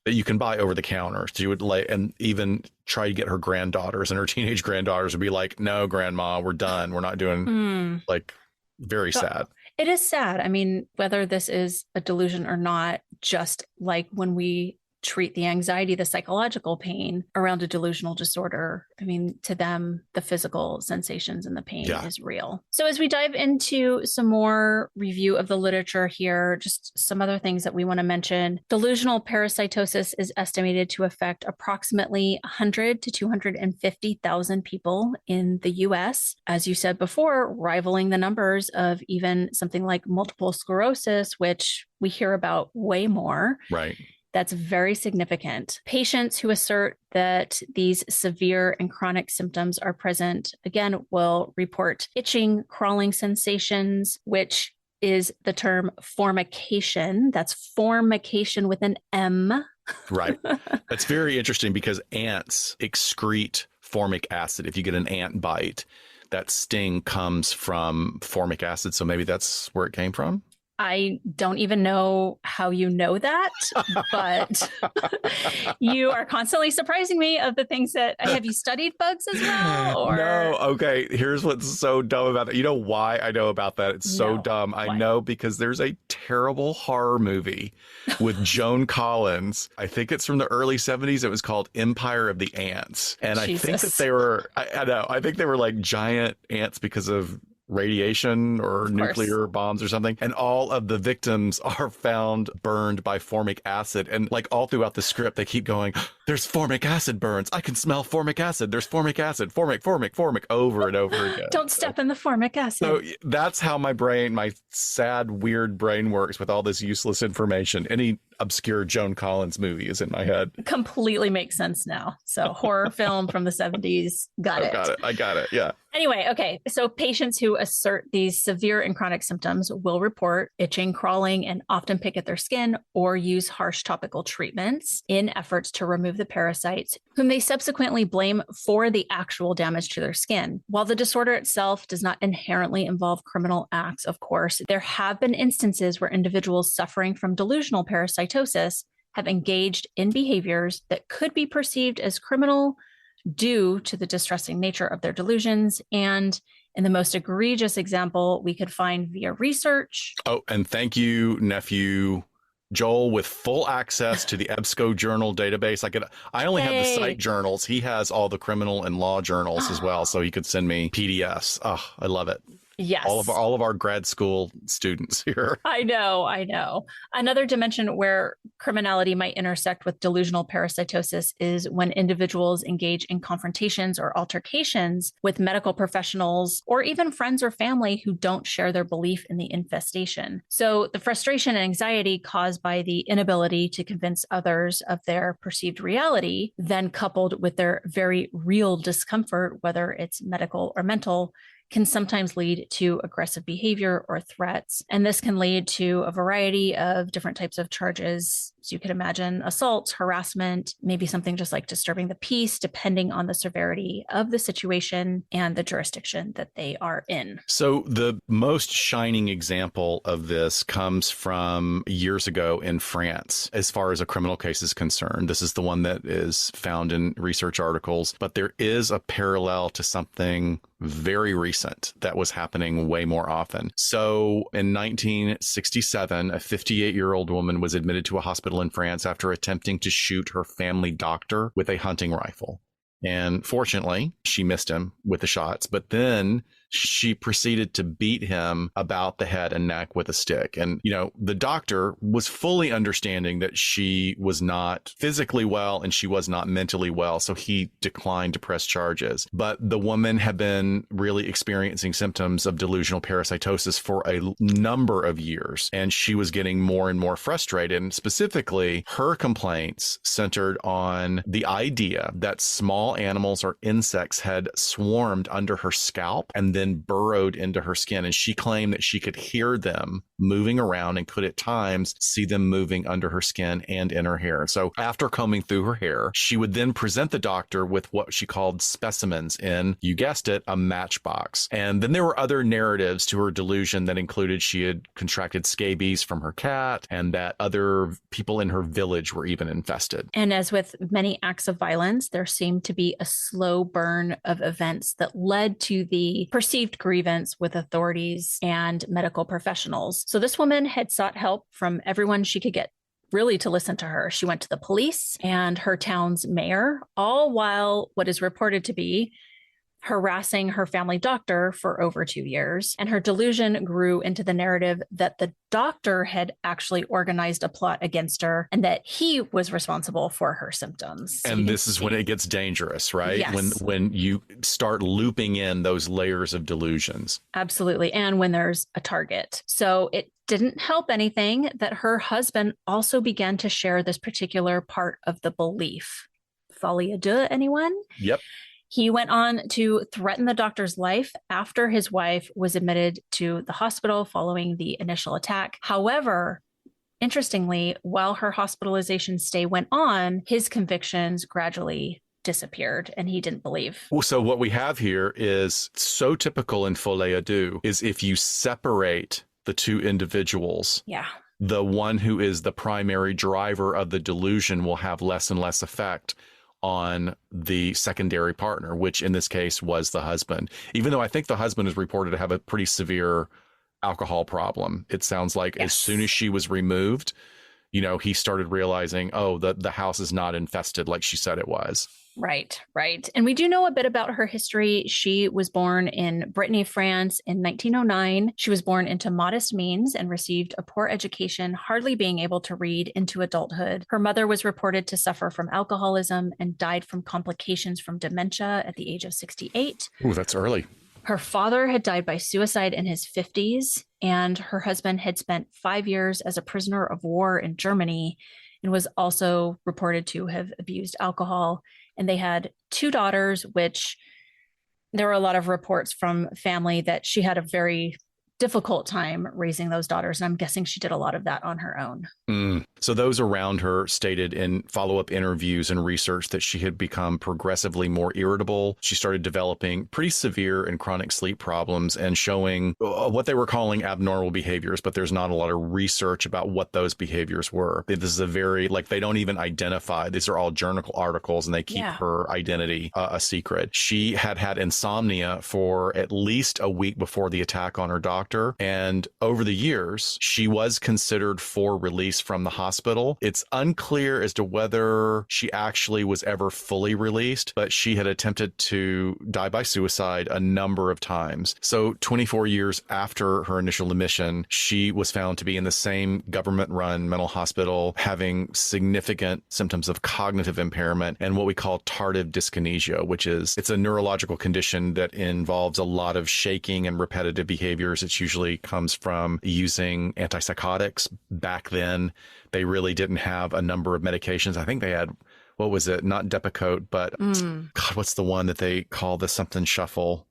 that you can buy over the counter. So you would like, and even try to get her granddaughters, and her teenage granddaughters would be like, no, grandma, we're done. We're not doing like, very sad. It is sad. I mean, whether this is a delusion or not, just like when we treat the anxiety, the psychological pain around a delusional disorder, I mean, to them, the physical sensations and the pain is real. So as we dive into some more review of the literature here, just some other things that we want to mention. Delusional parasitosis is estimated to affect approximately 100 to 250,000 people in the US. As you said before, rivaling the numbers of even something like multiple sclerosis, which we hear about way more. Right. That's very significant. Patients who assert that these severe and chronic symptoms are present, again, will report itching, crawling sensations, which is the term formication. That's formication with an M. Right. That's very interesting because ants excrete formic acid. If you get an ant bite, that sting comes from formic acid. So maybe that's where it came from. I don't even know how you know that, but you are constantly surprising me of the things that have you studied bugs as well? Or? No. Okay. Here's what's so dumb about that. You know why I know about that? It's so dumb. I know because there's a terrible horror movie with Joan Collins. I think it's from the early 70s. It was called Empire of the Ants. And I think that they were, I know, I think they were like giant ants because of radiation or nuclear bombs or something. And all of the victims are found burned by formic acid. And like all throughout the script, they keep going, there's formic acid burns. I can smell formic acid. There's formic acid, formic, over and over again. Don't step in the formic acid. So that's how my brain, my sad, weird brain works with all this useless information. Any obscure Joan Collins movie is in my head. Completely makes sense now. So horror film from the 70s. Got it. I got it. Yeah. Anyway, okay. So patients who assert these severe and chronic symptoms will report itching, crawling, and often pick at their skin or use harsh topical treatments in efforts to remove the parasites, whom they subsequently blame for the actual damage to their skin. While the disorder itself does not inherently involve criminal acts, of course, there have been instances where individuals suffering from delusional parasitosis have engaged in behaviors that could be perceived as criminal due to the distressing nature of their delusions. And And the most egregious example we could find via research. Oh, and thank you, nephew Joel, with full access to the EBSCO journal database. I only have the site journals. He has all the criminal and law journals as well, so he could send me PDFs. Oh, I love it. Yes. All of our grad school students here. I know. Another dimension where criminality might intersect with delusional parasitosis is when individuals engage in confrontations or altercations with medical professionals or even friends or family who don't share their belief in the infestation. So the frustration and anxiety caused by the inability to convince others of their perceived reality, then coupled with their very real discomfort, whether it's medical or mental, can sometimes lead to aggressive behavior or threats. And this can lead to a variety of different types of charges. So you could imagine assault, harassment, maybe something just like disturbing the peace, depending on the severity of the situation and the jurisdiction that they are in. So the most shining example of this comes from years ago in France, as far as a criminal case is concerned. This is the one that is found in research articles, but there is a parallel to something very recent that was happening way more often. So in 1967, a 58-year-old woman was admitted to a hospital in France after attempting to shoot her family doctor with a hunting rifle. And fortunately, she missed him with the shots, but then she proceeded to beat him about the head and neck with a stick. And, the doctor was fully understanding that she was not physically well and she was not mentally well. So he declined to press charges. But the woman had been really experiencing symptoms of delusional parasitosis for a number of years. And she was getting more and more frustrated. And specifically, her complaints centered on the idea that small animals or insects had swarmed under her scalp and then burrowed into her skin. And she claimed that she could hear them moving around and could at times see them moving under her skin and in her hair. So after combing through her hair, she would then present the doctor with what she called specimens in, you guessed it, a matchbox. And then there were other narratives to her delusion that included she had contracted scabies from her cat and that other people in her village were even infested. And as with many acts of violence, there seemed to be a slow burn of events that led to the perceived grievance with authorities and medical professionals. So this woman had sought help from everyone she could get really to listen to her. She went to the police and her town's mayor, all while what is reported to be harassing her family doctor for over 2 years. And her delusion grew into the narrative that the doctor had actually organized a plot against her and that he was responsible for her symptoms. And this is when it gets dangerous, right? Yes. When you start looping in those layers of delusions. Absolutely. And when there's a target. So it didn't help anything that her husband also began to share this particular part of the belief. Folie à deux, anyone? Yep. He went on to threaten the doctor's life after his wife was admitted to the hospital following the initial attack. However, interestingly, while her hospitalization stay went on, his convictions gradually disappeared and he didn't believe. So what we have here is so typical in folie à deux is if you separate the two individuals. Yeah. The one who is the primary driver of the delusion will have less and less effect on the secondary partner, which in this case was the husband. Even though I think the husband is reported to have a pretty severe alcohol problem. It sounds like as soon as she was removed, he started realizing, oh, the house is not infested like she said it was. Right. And we do know a bit about her history. She was born in Brittany, France in 1909. She was born into modest means and received a poor education, hardly being able to read into adulthood. Her mother was reported to suffer from alcoholism and died from complications from dementia at the age of 68. Ooh, that's early. Her father had died by suicide in his 50s, and her husband had spent 5 years as a prisoner of war in Germany and was also reported to have abused alcohol. And they had 2 daughters, which there were a lot of reports from family that she had a very difficult time raising those daughters. And I'm guessing she did a lot of that on her own. So those around her stated in follow-up interviews and research that she had become progressively more irritable. She started developing pretty severe and chronic sleep problems and showing what they were calling abnormal behaviors, but there's not a lot of research about what those behaviors were. This is a very, like, they don't even identify. These are all journal articles, and they keep her identity a secret. She had insomnia for at least a week before the attack on her doctor. And over the years, she was considered for release from the hospital. It's unclear as to whether she actually was ever fully released, but she had attempted to die by suicide a number of times. So 24 years after her initial admission, she was found to be in the same government-run mental hospital, having significant symptoms of cognitive impairment and what we call tardive dyskinesia, which is, it's a neurological condition that involves a lot of shaking and repetitive behaviors. It usually comes from using antipsychotics. Back then, they really didn't have a number of medications. I think they had, what was it? Not Depakote, but God, what's the one that they call the something shuffle?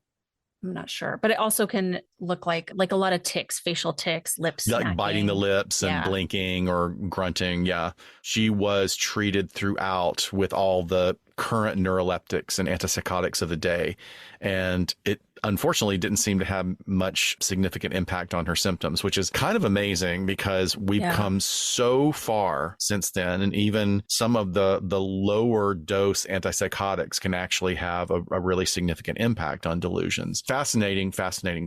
I'm not sure, but it also can look like a lot of tics, facial tics, lips, like biting the lips and blinking or grunting. Yeah. She was treated throughout with all the current neuroleptics and antipsychotics of the day. And it unfortunately didn't seem to have much significant impact on her symptoms, which is kind of amazing because we've come so far since then. And even some of the lower dose antipsychotics can actually have a really significant impact on delusions. Fascinating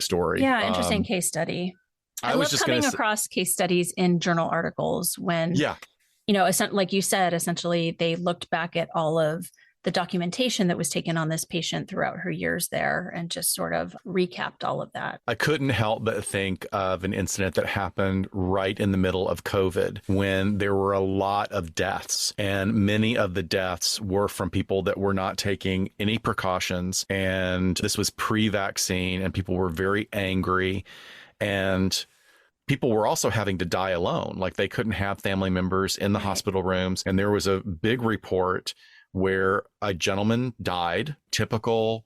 story. Yeah, interesting case study. I love coming across case studies in journal articles when, you know, like you said, essentially they looked back at all of the documentation that was taken on this patient throughout her years there and just sort of recapped all of that. I couldn't help but think of an incident that happened right in the middle of COVID when there were a lot of deaths, and many of the deaths were from people that were not taking any precautions. And this was pre-vaccine, and people were very angry, and people were also having to die alone. Like, they couldn't have family members in the hospital rooms. And there was a big report where a gentleman died, typical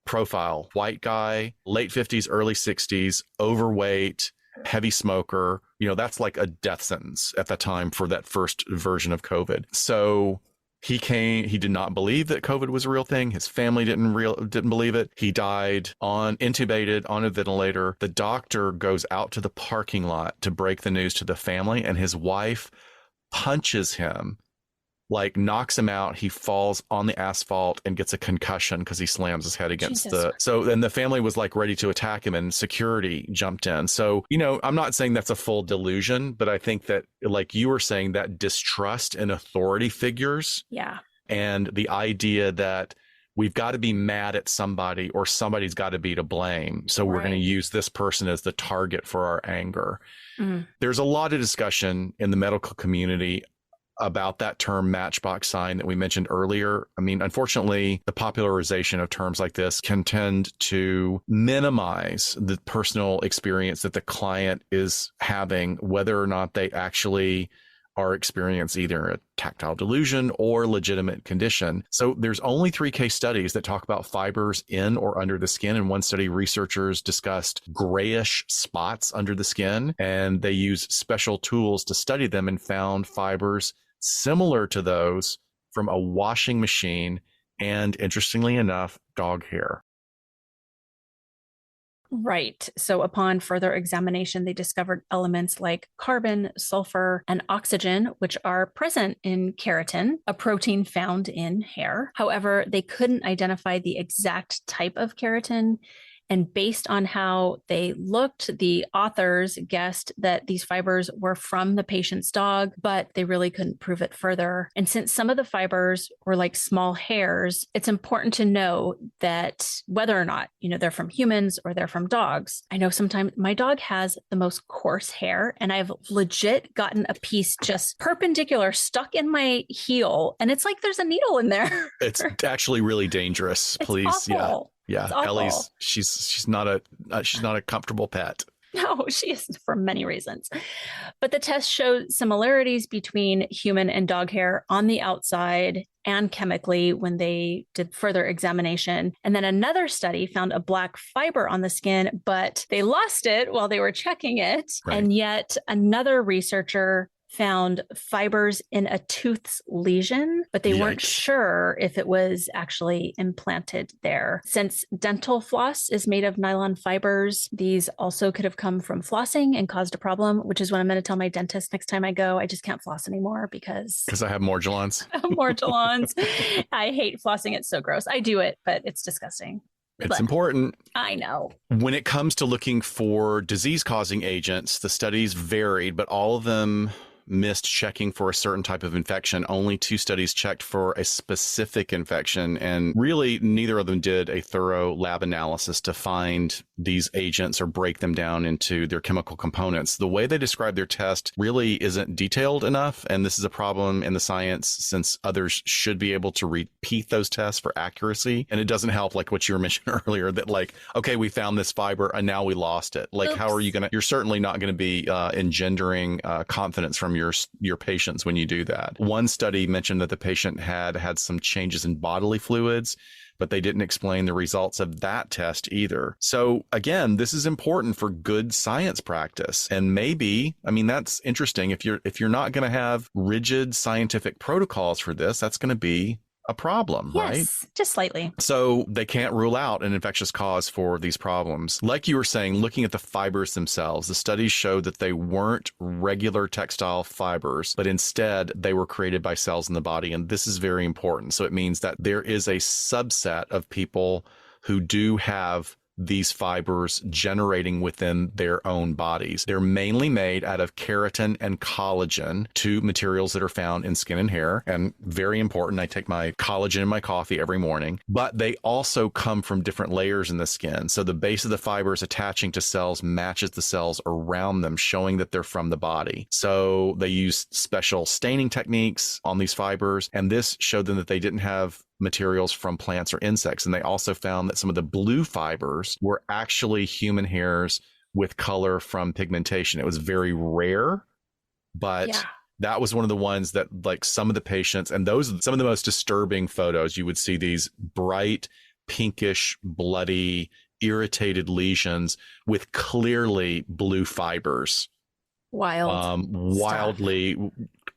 profile, white guy, late 50s, early 60s, overweight, heavy smoker. You know, that's like a death sentence at the time for that first version of COVID. So he did not believe that COVID was a real thing. His family didn't believe it. He died intubated on a ventilator. The doctor goes out to the parking lot to break the news to the family, and his wife punches him, like knocks him out. He falls on the asphalt and gets a concussion because he slams his head against so then the family was like ready to attack him, and security jumped in. So, you know, I'm not saying that's a full delusion, but I think that, like you were saying, that distrust in authority figures. Yeah. And the idea that we've got to be mad at somebody, or somebody's got to be to blame. So we're going to use this person as the target for our anger. There's a lot of discussion in the medical community about that term matchbox sign that we mentioned earlier. I mean, unfortunately, the popularization of terms like this can tend to minimize the personal experience that the client is having, whether or not they actually are experiencing either a tactile delusion or legitimate condition. So there's only 3 case studies that talk about fibers in or under the skin. In one study, researchers discussed grayish spots under the skin, and they used special tools to study them and found fibers similar to those from a washing machine and, interestingly enough, dog hair. Right. So upon further examination, they discovered elements like carbon, sulfur, and oxygen, which are present in keratin, a protein found in hair. However, they couldn't identify the exact type of keratin. And based on how they looked, the authors guessed that these fibers were from the patient's dog, but they really couldn't prove it further. And since some of the fibers were like small hairs, it's important to know that whether or not, you know, they're from humans or they're from dogs. I know sometimes my dog has the most coarse hair, and I've legit gotten a piece just perpendicular stuck in my heel. And it's like there's a needle in there. It's actually really dangerous. Please. Awful. Yeah. Ellie's, she's not a comfortable pet. No, she isn't for many reasons. But the test showed similarities between human and dog hair on the outside and chemically when they did further examination. And then another study found a black fiber on the skin, but they lost it while they were checking it. Right. And yet another researcher found fibers in a tooth's lesion, but they weren't sure if it was actually implanted there. Since dental floss is made of nylon fibers, these also could have come from flossing and caused a problem, which is what I'm going to tell my dentist next time I go. I just can't floss anymore because I have morgellons. Morgellons. I hate flossing. It's so gross. I do it, but it's disgusting. It's important. I know. When it comes to looking for disease-causing agents, the studies varied, but all of them missed checking for a certain type of infection. Only 2 studies checked for a specific infection, and really neither of them did a thorough lab analysis to find these agents or break them down into their chemical components. The way they describe their test really isn't detailed enough, and this is a problem in the science since others should be able to repeat those tests for accuracy. And it doesn't help, like what you were mentioning earlier, that like, okay, we found this fiber and now we lost it. Like, how are you going to, you're certainly not going to be engendering confidence from your patients when you do that. One study mentioned that the patient had some changes in bodily fluids, but they didn't explain the results of that test either. So again, this is important for good science practice. And maybe, I mean, that's interesting. If you're not going to have rigid scientific protocols for this, that's going to be a problem, right? Yes, just slightly. So they can't rule out an infectious cause for these problems. Like you were saying, looking at the fibers themselves, the studies showed that they weren't regular textile fibers, but instead they were created by cells in the body. And this is very important. So it means that there is a subset of people who do have these fibers generating within their own bodies. They're mainly made out of keratin and collagen, 2 materials that are found in skin and hair, and very important. I take my collagen in my coffee every morning, but they also come from different layers in the skin. So the base of the fibers attaching to cells matches the cells around them, showing that they're from the body. So they use special staining techniques on these fibers, and this showed them that they didn't have materials from plants or insects. And they also found that some of the blue fibers were actually human hairs with color from pigmentation. It was very rare, but that was one of the ones that, like, some of the patients, and those are some of the most disturbing photos. You would see these bright, pinkish, bloody, irritated lesions with clearly blue fibers. Wildly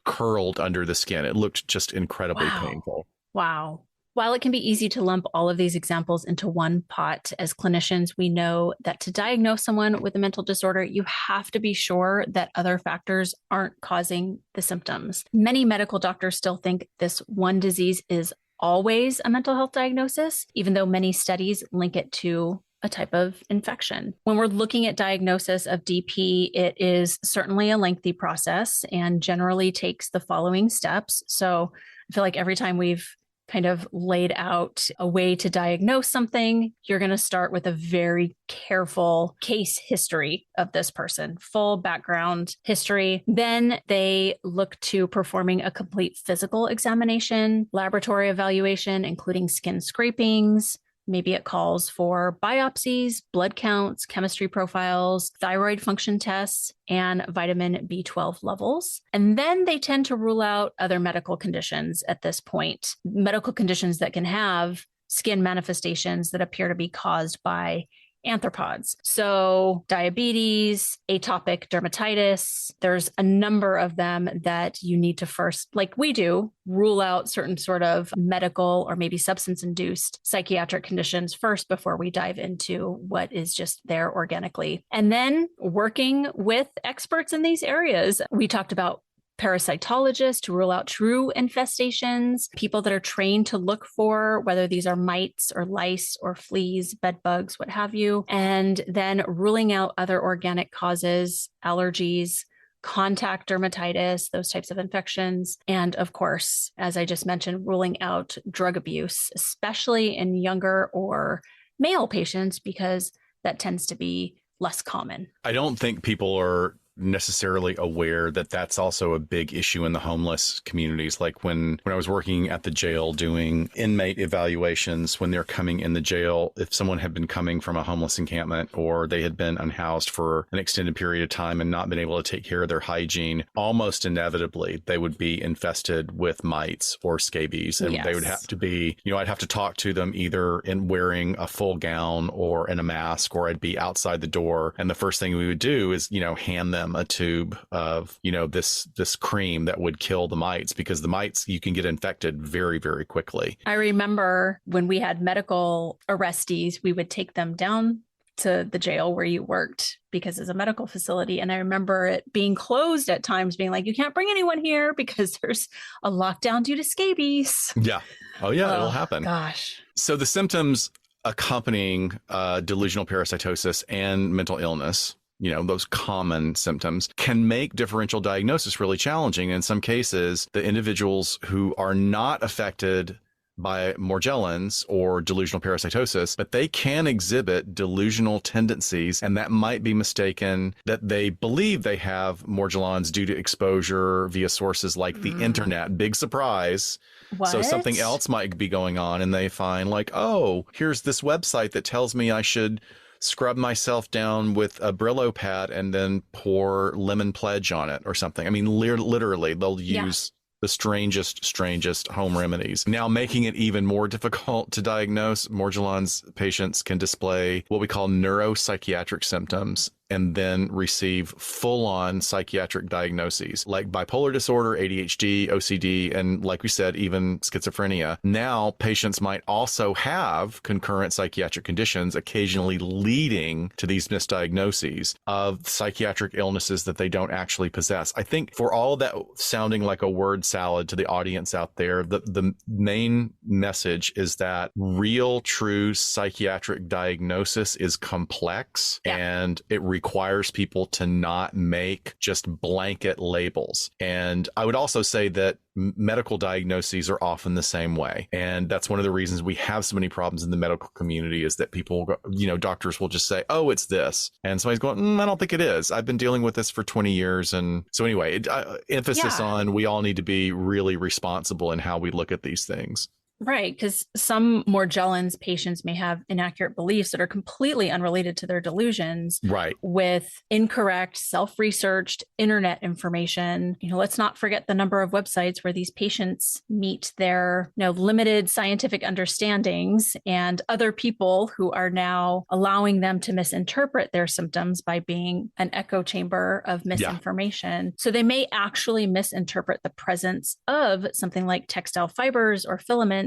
curled under the skin. It looked just incredibly painful. Wow. While it can be easy to lump all of these examples into one pot, as clinicians, we know that to diagnose someone with a mental disorder, you have to be sure that other factors aren't causing the symptoms. Many medical doctors still think this one disease is always a mental health diagnosis, even though many studies link it to a type of infection. When we're looking at diagnosis of DP, it is certainly a lengthy process and generally takes the following steps. So I feel like every time we've kind of laid out a way to diagnose something, you're going to start with a very careful case history of this person, full background history. Then they look to performing a complete physical examination, laboratory evaluation, including skin scrapings. Maybe it calls for biopsies, blood counts, chemistry profiles, thyroid function tests, and vitamin B12 levels. And then they tend to rule out other medical conditions at this point, medical conditions that can have skin manifestations that appear to be caused by arthropods. So diabetes, atopic dermatitis, there's a number of them that you need to first, like we do, rule out certain sort of medical or maybe substance-induced psychiatric conditions first before we dive into what is just there organically. And then working with experts in these areas. We talked about parasitologists to rule out true infestations, people that are trained to look for whether these are mites or lice or fleas, bed bugs, what have you, and then ruling out other organic causes, allergies, contact dermatitis, those types of infections. And of course, as I just mentioned, ruling out drug abuse, especially in younger or male patients, because that tends to be less common. I don't think people are necessarily aware that that's also a big issue in the homeless communities. Like when I was working at the jail doing inmate evaluations, when they're coming in the jail, if someone had been coming from a homeless encampment or they had been unhoused for an extended period of time and not been able to take care of their hygiene, almost inevitably they would be infested with mites or scabies. And they would have to be, I'd have to talk to them either in wearing a full gown or in a mask, or I'd be outside the door. And the first thing we would do is, hand them a tube of, this cream that would kill the mites, because the mites, you can get infected very, very quickly. I remember when we had medical arrestees, we would take them down to the jail where you worked because it's a medical facility. And I remember it being closed at times, being like, you can't bring anyone here because there's a lockdown due to scabies. Yeah. Oh, yeah, it'll happen. Gosh. So the symptoms accompanying delusional parasitosis and mental illness, those common symptoms, can make differential diagnosis really challenging. In some cases, the individuals who are not affected by Morgellons or delusional parasitosis, but they can exhibit delusional tendencies, and that might be mistaken that they believe they have Morgellons due to exposure via sources like the internet. Big surprise. What? So something else might be going on, and they find like, oh, here's this website that tells me I should scrub myself down with a Brillo pad and then pour lemon pledge on it or something. I mean, literally, they'll use the strangest home remedies. Now, making it even more difficult to diagnose, Morgellons patients can display what we call neuropsychiatric symptoms and then receive full-on psychiatric diagnoses like bipolar disorder, ADHD, OCD, and like we said, even schizophrenia. Now, patients might also have concurrent psychiatric conditions, occasionally leading to these misdiagnoses of psychiatric illnesses that they don't actually possess. I think for all that sounding like a word salad to the audience out there, the main message is that real, true psychiatric diagnosis is complex, and it requires people to not make just blanket labels. And I would also say that medical diagnoses are often the same way. And that's one of the reasons we have so many problems in the medical community, is that people, doctors will just say, oh, it's this. And somebody's going, I don't think it is. I've been dealing with this for 20 years. And so anyway, emphasis on we all need to be really responsible in how we look at these things. Right, because some Morgellons patients may have inaccurate beliefs that are completely unrelated to their delusions. Right. With incorrect, self-researched internet information. Let's not forget the number of websites where these patients meet their limited scientific understandings, and other people who are now allowing them to misinterpret their symptoms by being an echo chamber of misinformation. So they may actually misinterpret the presence of something like textile fibers or filaments,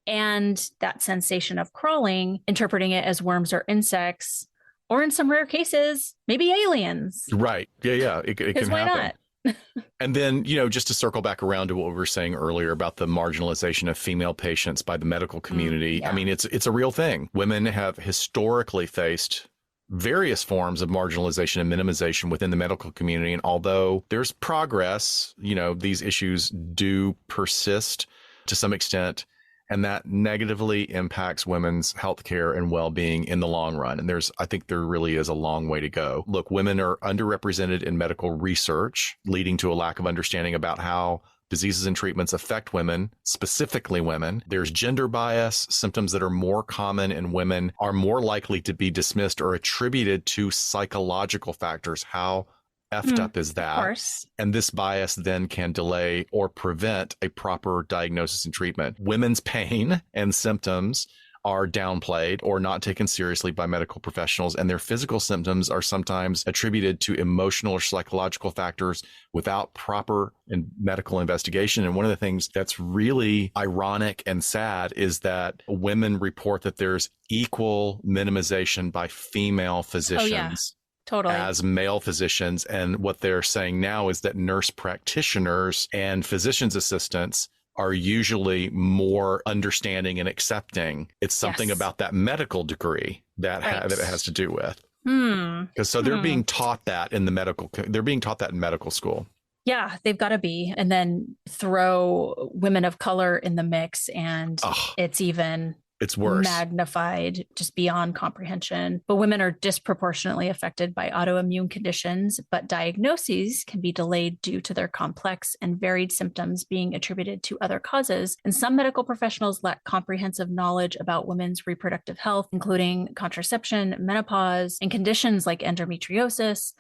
and that sensation of crawling, interpreting it as worms or insects, or in some rare cases, maybe aliens. Right. Yeah. It can why happen. Not? And then, just to circle back around to what we were saying earlier about the marginalization of female patients by the medical community. I mean, it's a real thing. Women have historically faced various forms of marginalization and minimization within the medical community. And although there's progress, these issues do persist to some extent, and that negatively impacts women's healthcare and well-being in the long run. And I think there really is a long way to go. Look, women are underrepresented in medical research, leading to a lack of understanding about how diseases and treatments affect women, specifically women. There's gender bias. Symptoms that are more common in women are more likely to be dismissed or attributed to psychological factors. How effed up is that? Of course. And this bias then can delay or prevent a proper diagnosis and treatment. Women's pain and symptoms are downplayed or not taken seriously by medical professionals, and their physical symptoms are sometimes attributed to emotional or psychological factors without proper medical investigation. And one of the things that's really ironic and sad is that women report that there's equal minimization by female physicians. Totally. As male physicians. And what they're saying now is that nurse practitioners and physician's assistants are usually more understanding and accepting. It's something about that medical degree that it has to do with. Because so they're being taught that in medical school. Yeah, they've got to be. And then throw women of color in the mix, and it's even It's worse. Magnified just beyond comprehension. But women are disproportionately affected by autoimmune conditions, but diagnoses can be delayed due to their complex and varied symptoms being attributed to other causes. And some medical professionals lack comprehensive knowledge about women's reproductive health, including contraception, menopause, and conditions like endometriosis.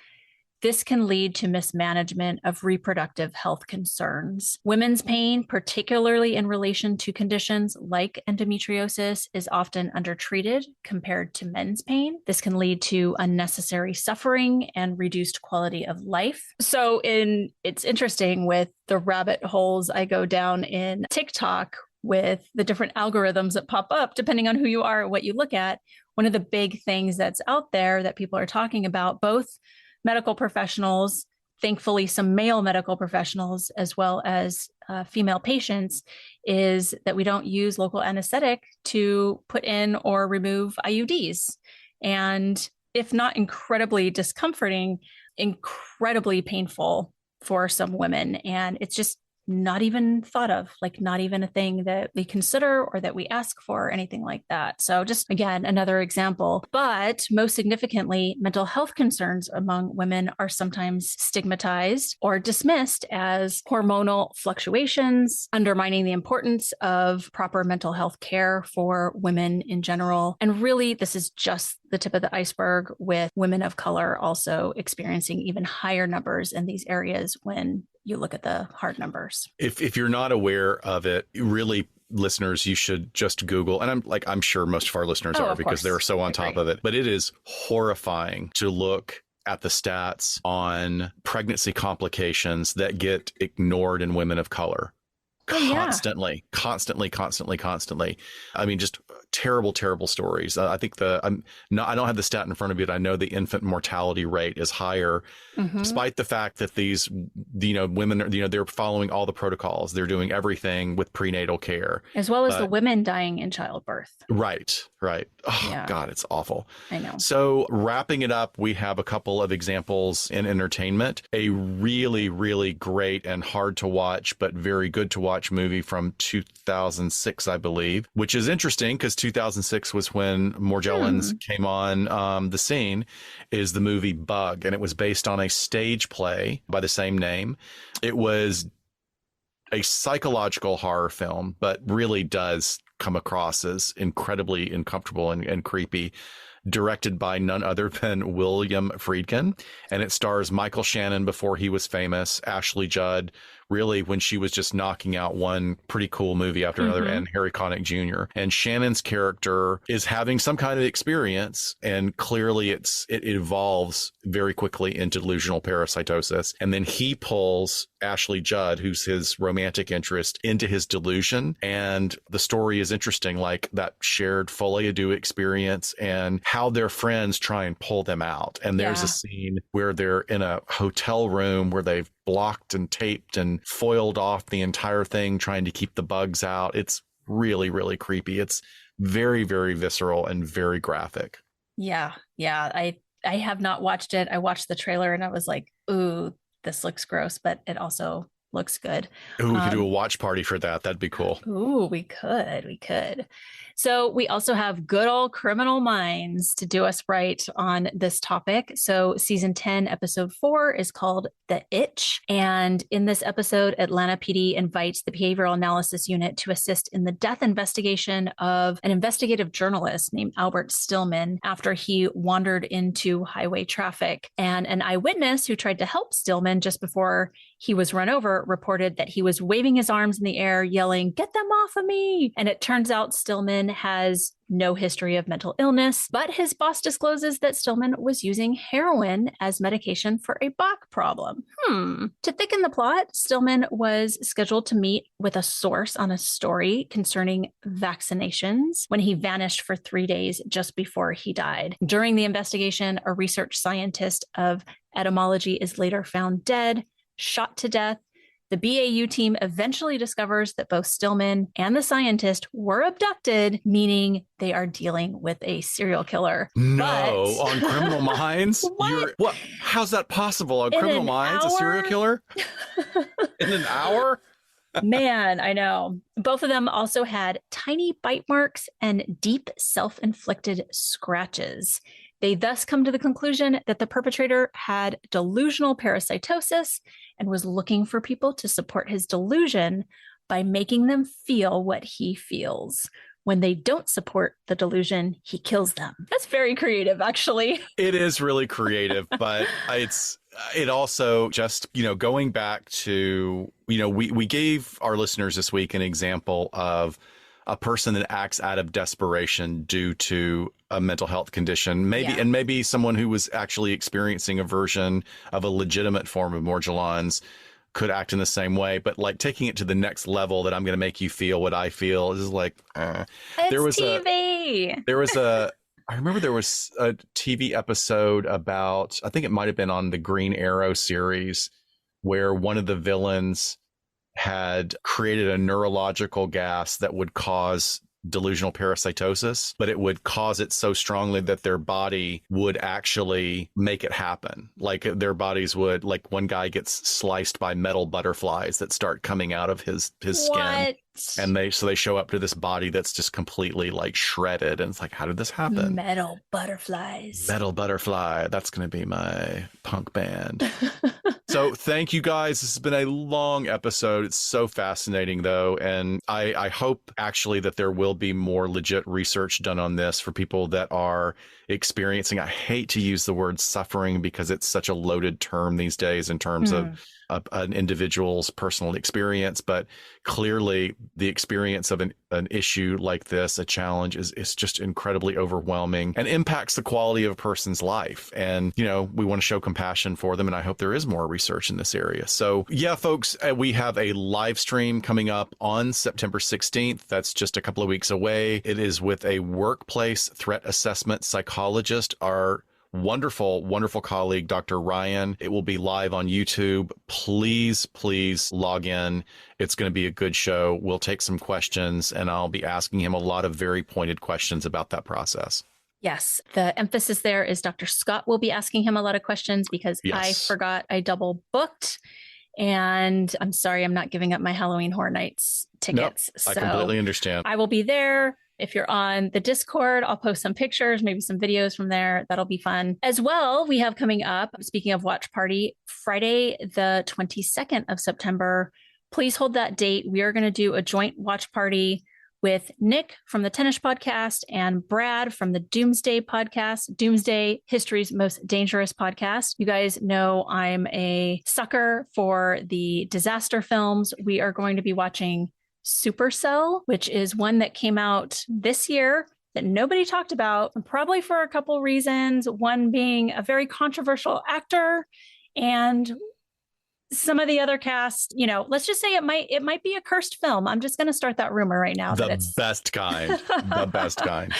This can lead to mismanagement of reproductive health concerns. Women's pain, particularly in relation to conditions like endometriosis, is often undertreated compared to men's pain. This can lead to unnecessary suffering and reduced quality of life. So it's interesting with the rabbit holes I go down in TikTok with the different algorithms that pop up, depending on who you are, what you look at. One of the big things that's out there that people are talking about, both medical professionals, thankfully some male medical professionals, as well as female patients, is that we don't use local anesthetic to put in or remove IUDs. And if not incredibly discomforting, incredibly painful for some women. And it's just not even thought of, like not even a thing that we consider or that we ask for or anything like that. So just again, another example. But most significantly, mental health concerns among women are sometimes stigmatized or dismissed as hormonal fluctuations, undermining the importance of proper mental health care for women in general. And really, this is just the tip of the iceberg, with women of color also experiencing even higher numbers in these areas when you look at the hard numbers. If you're not aware of it, really, listeners, you should just Google. And I'm sure most of our listeners are, because they're so on top of it. But it is horrifying to look at the stats on pregnancy complications that get ignored in women of color. Constantly. I mean, just terrible, terrible stories. I think I don't have the stat in front of me, but I know the infant mortality rate is higher, despite the fact that these, women are, they're following all the protocols. They're doing everything with prenatal care, as well as the women dying in childbirth. Right. Oh, yeah. God, it's awful. I know. So wrapping it up, we have a couple of examples in entertainment. A really, really great and hard to watch, but very good to watch movie from 2006, I believe, which is interesting because 2006 was when Morgellons came on the scene, is the movie Bug. And it was based on a stage play by the same name. It was a psychological horror film, but really does come across as incredibly uncomfortable and creepy, directed by none other than William Friedkin. And it stars Michael Shannon before he was famous, Ashley Judd, really when she was just knocking out one pretty cool movie after another, and Harry Connick Jr. And Shannon's character is having some kind of experience, and clearly it evolves very quickly into delusional parasitosis. And then he pulls Ashley Judd, who's his romantic interest, into his delusion. And the story is interesting, like that shared folie à deux experience and how their friends try and pull them out. And there's a scene where they're in a hotel room where they've blocked and taped and foiled off the entire thing, trying to keep the bugs out. It's really, really creepy. It's very, very visceral and very graphic. Yeah. I have not watched it. I watched the trailer and I was like, ooh, this looks gross, but it also looks good. Ooh, we could do a watch party for that. That'd be cool. Ooh, we could. So we also have good old Criminal Minds to do us right on this topic. So season 10, episode 4 is called The Itch. And in this episode, Atlanta PD invites the behavioral analysis unit to assist in the death investigation of an investigative journalist named Albert Stillman after he wandered into highway traffic. And an eyewitness who tried to help Stillman just before he was run over reported that he was waving his arms in the air, yelling, "Get them off of me!" And it turns out Stillman has no history of mental illness, but his boss discloses that Stillman was using heroin as medication for a Bach problem. To thicken the plot, Stillman was scheduled to meet with a source on a story concerning vaccinations when he vanished for 3 days just before he died. During the investigation, a research scientist of etymology is later found dead, shot to death. The BAU team eventually discovers that both Stillman and the scientist were abducted, meaning they are dealing with a serial killer. No, on Criminal Minds? What? How's that possible? On Criminal Minds, a serial killer? In an hour? Man, I know. Both of them also had tiny bite marks and deep self-inflicted scratches. They thus come to the conclusion that the perpetrator had delusional parasitosis and was looking for people to support his delusion by making them feel what he feels. When they don't support the delusion, he kills them. That's very creative, actually. It is really creative, but it also just, going back to, we gave our listeners this week an example of a person that acts out of desperation due to a mental health condition, maybe someone who was actually experiencing a version of a legitimate form of Morgellons could act in the same way, but like taking it to the next level that I'm going to make you feel what I feel is like, there was TV. I remember there was a TV episode about, I think it might've been on the Green Arrow series, where one of the villains had created a neurological gas that would cause delusional parasitosis, but it would cause it so strongly that their body would actually make it happen. Like their bodies would, like one guy gets sliced by metal butterflies that start coming out of his skin. And they show up to this body that's just completely like shredded. And it's like, how did this happen? Metal butterflies. Metal butterfly. That's going to be my punk band. So thank you guys. This has been a long episode. It's so fascinating though. And I hope actually that there will be more legit research done on this for people that are experiencing, I hate to use the word suffering because it's such a loaded term these days in terms of an individual's personal experience, but clearly the experience of an issue like this, a challenge, is just incredibly overwhelming and impacts the quality of a person's life. And, we want to show compassion for them. And I hope there is more research in this area. So yeah, folks, we have a live stream coming up on September 16th. That's just a couple of weeks away. It is with a workplace threat assessment psychologist, our wonderful, wonderful colleague, Dr. Ryan. It will be live on YouTube. Please log in. It's going to be a good show. We'll take some questions and I'll be asking him a lot of very pointed questions about that process. Yes. The emphasis there is Dr. Scott will be asking him a lot of questions because I forgot I double booked. And I'm sorry, I'm not giving up my Halloween Horror Nights tickets. Nope, I completely understand. I will be there. If you're on the Discord, I'll post some pictures, maybe some videos from there. That'll be fun. As well, we have coming up, speaking of watch party, Friday, the 22nd of September. Please hold that date. We are going to do a joint watch party with Nick from the Tennis Podcast and Brad from the Doomsday Podcast, Doomsday, History's Most Dangerous Podcast. You guys know I'm a sucker for the disaster films. We are going to be watching Supercell, which is one that came out this year that nobody talked about, probably for a couple reasons. One being a very controversial actor, and some of the other cast, let's just say it might be a cursed film. I'm just going to start that rumor right now. The best kind. The best kind.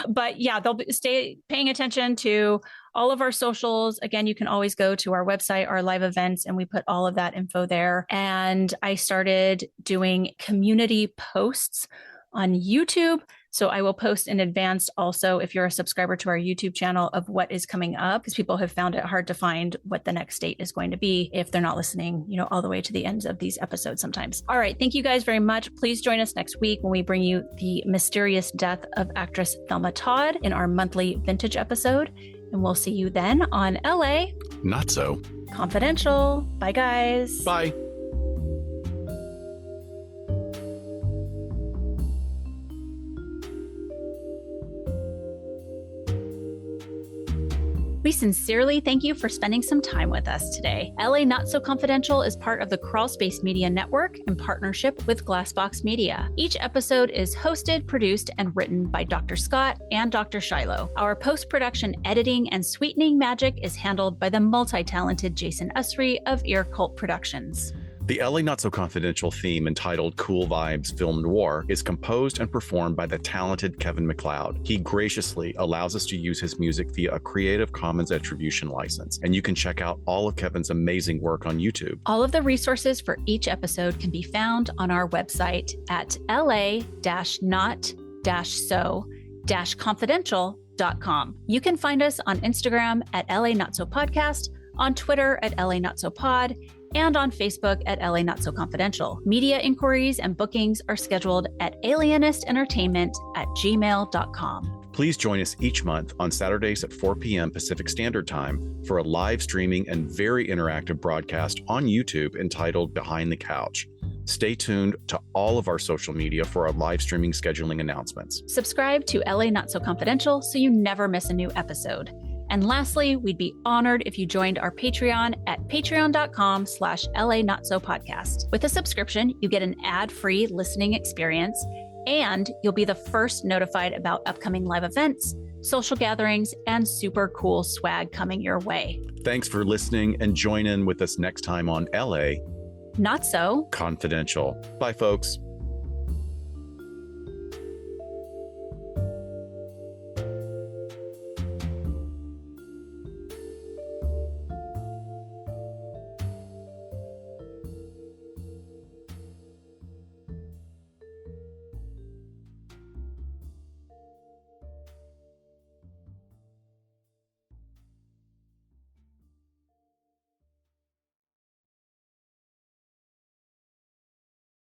But yeah, they'll stay paying attention to all of our socials. Again, you can always go to our website, our live events, and we put all of that info there. And I started doing community posts on YouTube. So I will post in advance also, if you're a subscriber to our YouTube channel, of what is coming up, because people have found it hard to find what the next date is going to be if they're not listening, all the way to the ends of these episodes sometimes. All right. Thank you guys very much. Please join us next week when we bring you the mysterious death of actress Thelma Todd in our monthly vintage episode. And we'll see you then on LA Not So Confidential. Bye, guys. Bye. We sincerely thank you for spending some time with us today. LA Not So Confidential is part of the Crawl Space Media Network in partnership with Glassbox Media. Each episode is hosted, produced, and written by Dr. Scott and Dr. Shiloh. Our post-production editing and sweetening magic is handled by the multi-talented Jason Usry of Ear Cult Productions. The LA Not So Confidential theme, entitled Cool Vibes Film Noir, is composed and performed by the talented Kevin MacLeod. He graciously allows us to use his music via a Creative Commons attribution license, and you can check out all of Kevin's amazing work on YouTube. All of the resources for each episode can be found on our website at la-not-so-confidential.com. You can find us on Instagram at LA Not So Podcast, on Twitter at LA Not So Pod, and on Facebook at LA Not So Confidential. Media inquiries and bookings are scheduled at alienistentertainment@gmail.com. Please join us each month on Saturdays at 4 p.m. Pacific Standard Time for a live streaming and very interactive broadcast on YouTube entitled Behind the Couch. Stay tuned to all of our social media for our live streaming scheduling announcements. Subscribe to LA Not So Confidential so you never miss a new episode. And lastly, we'd be honored if you joined our Patreon at patreon.com/LA Not So Podcast. With a subscription, you get an ad-free listening experience, and you'll be the first notified about upcoming live events, social gatherings, and super cool swag coming your way. Thanks for listening, and join in with us next time on LA Not So Confidential. Bye, folks.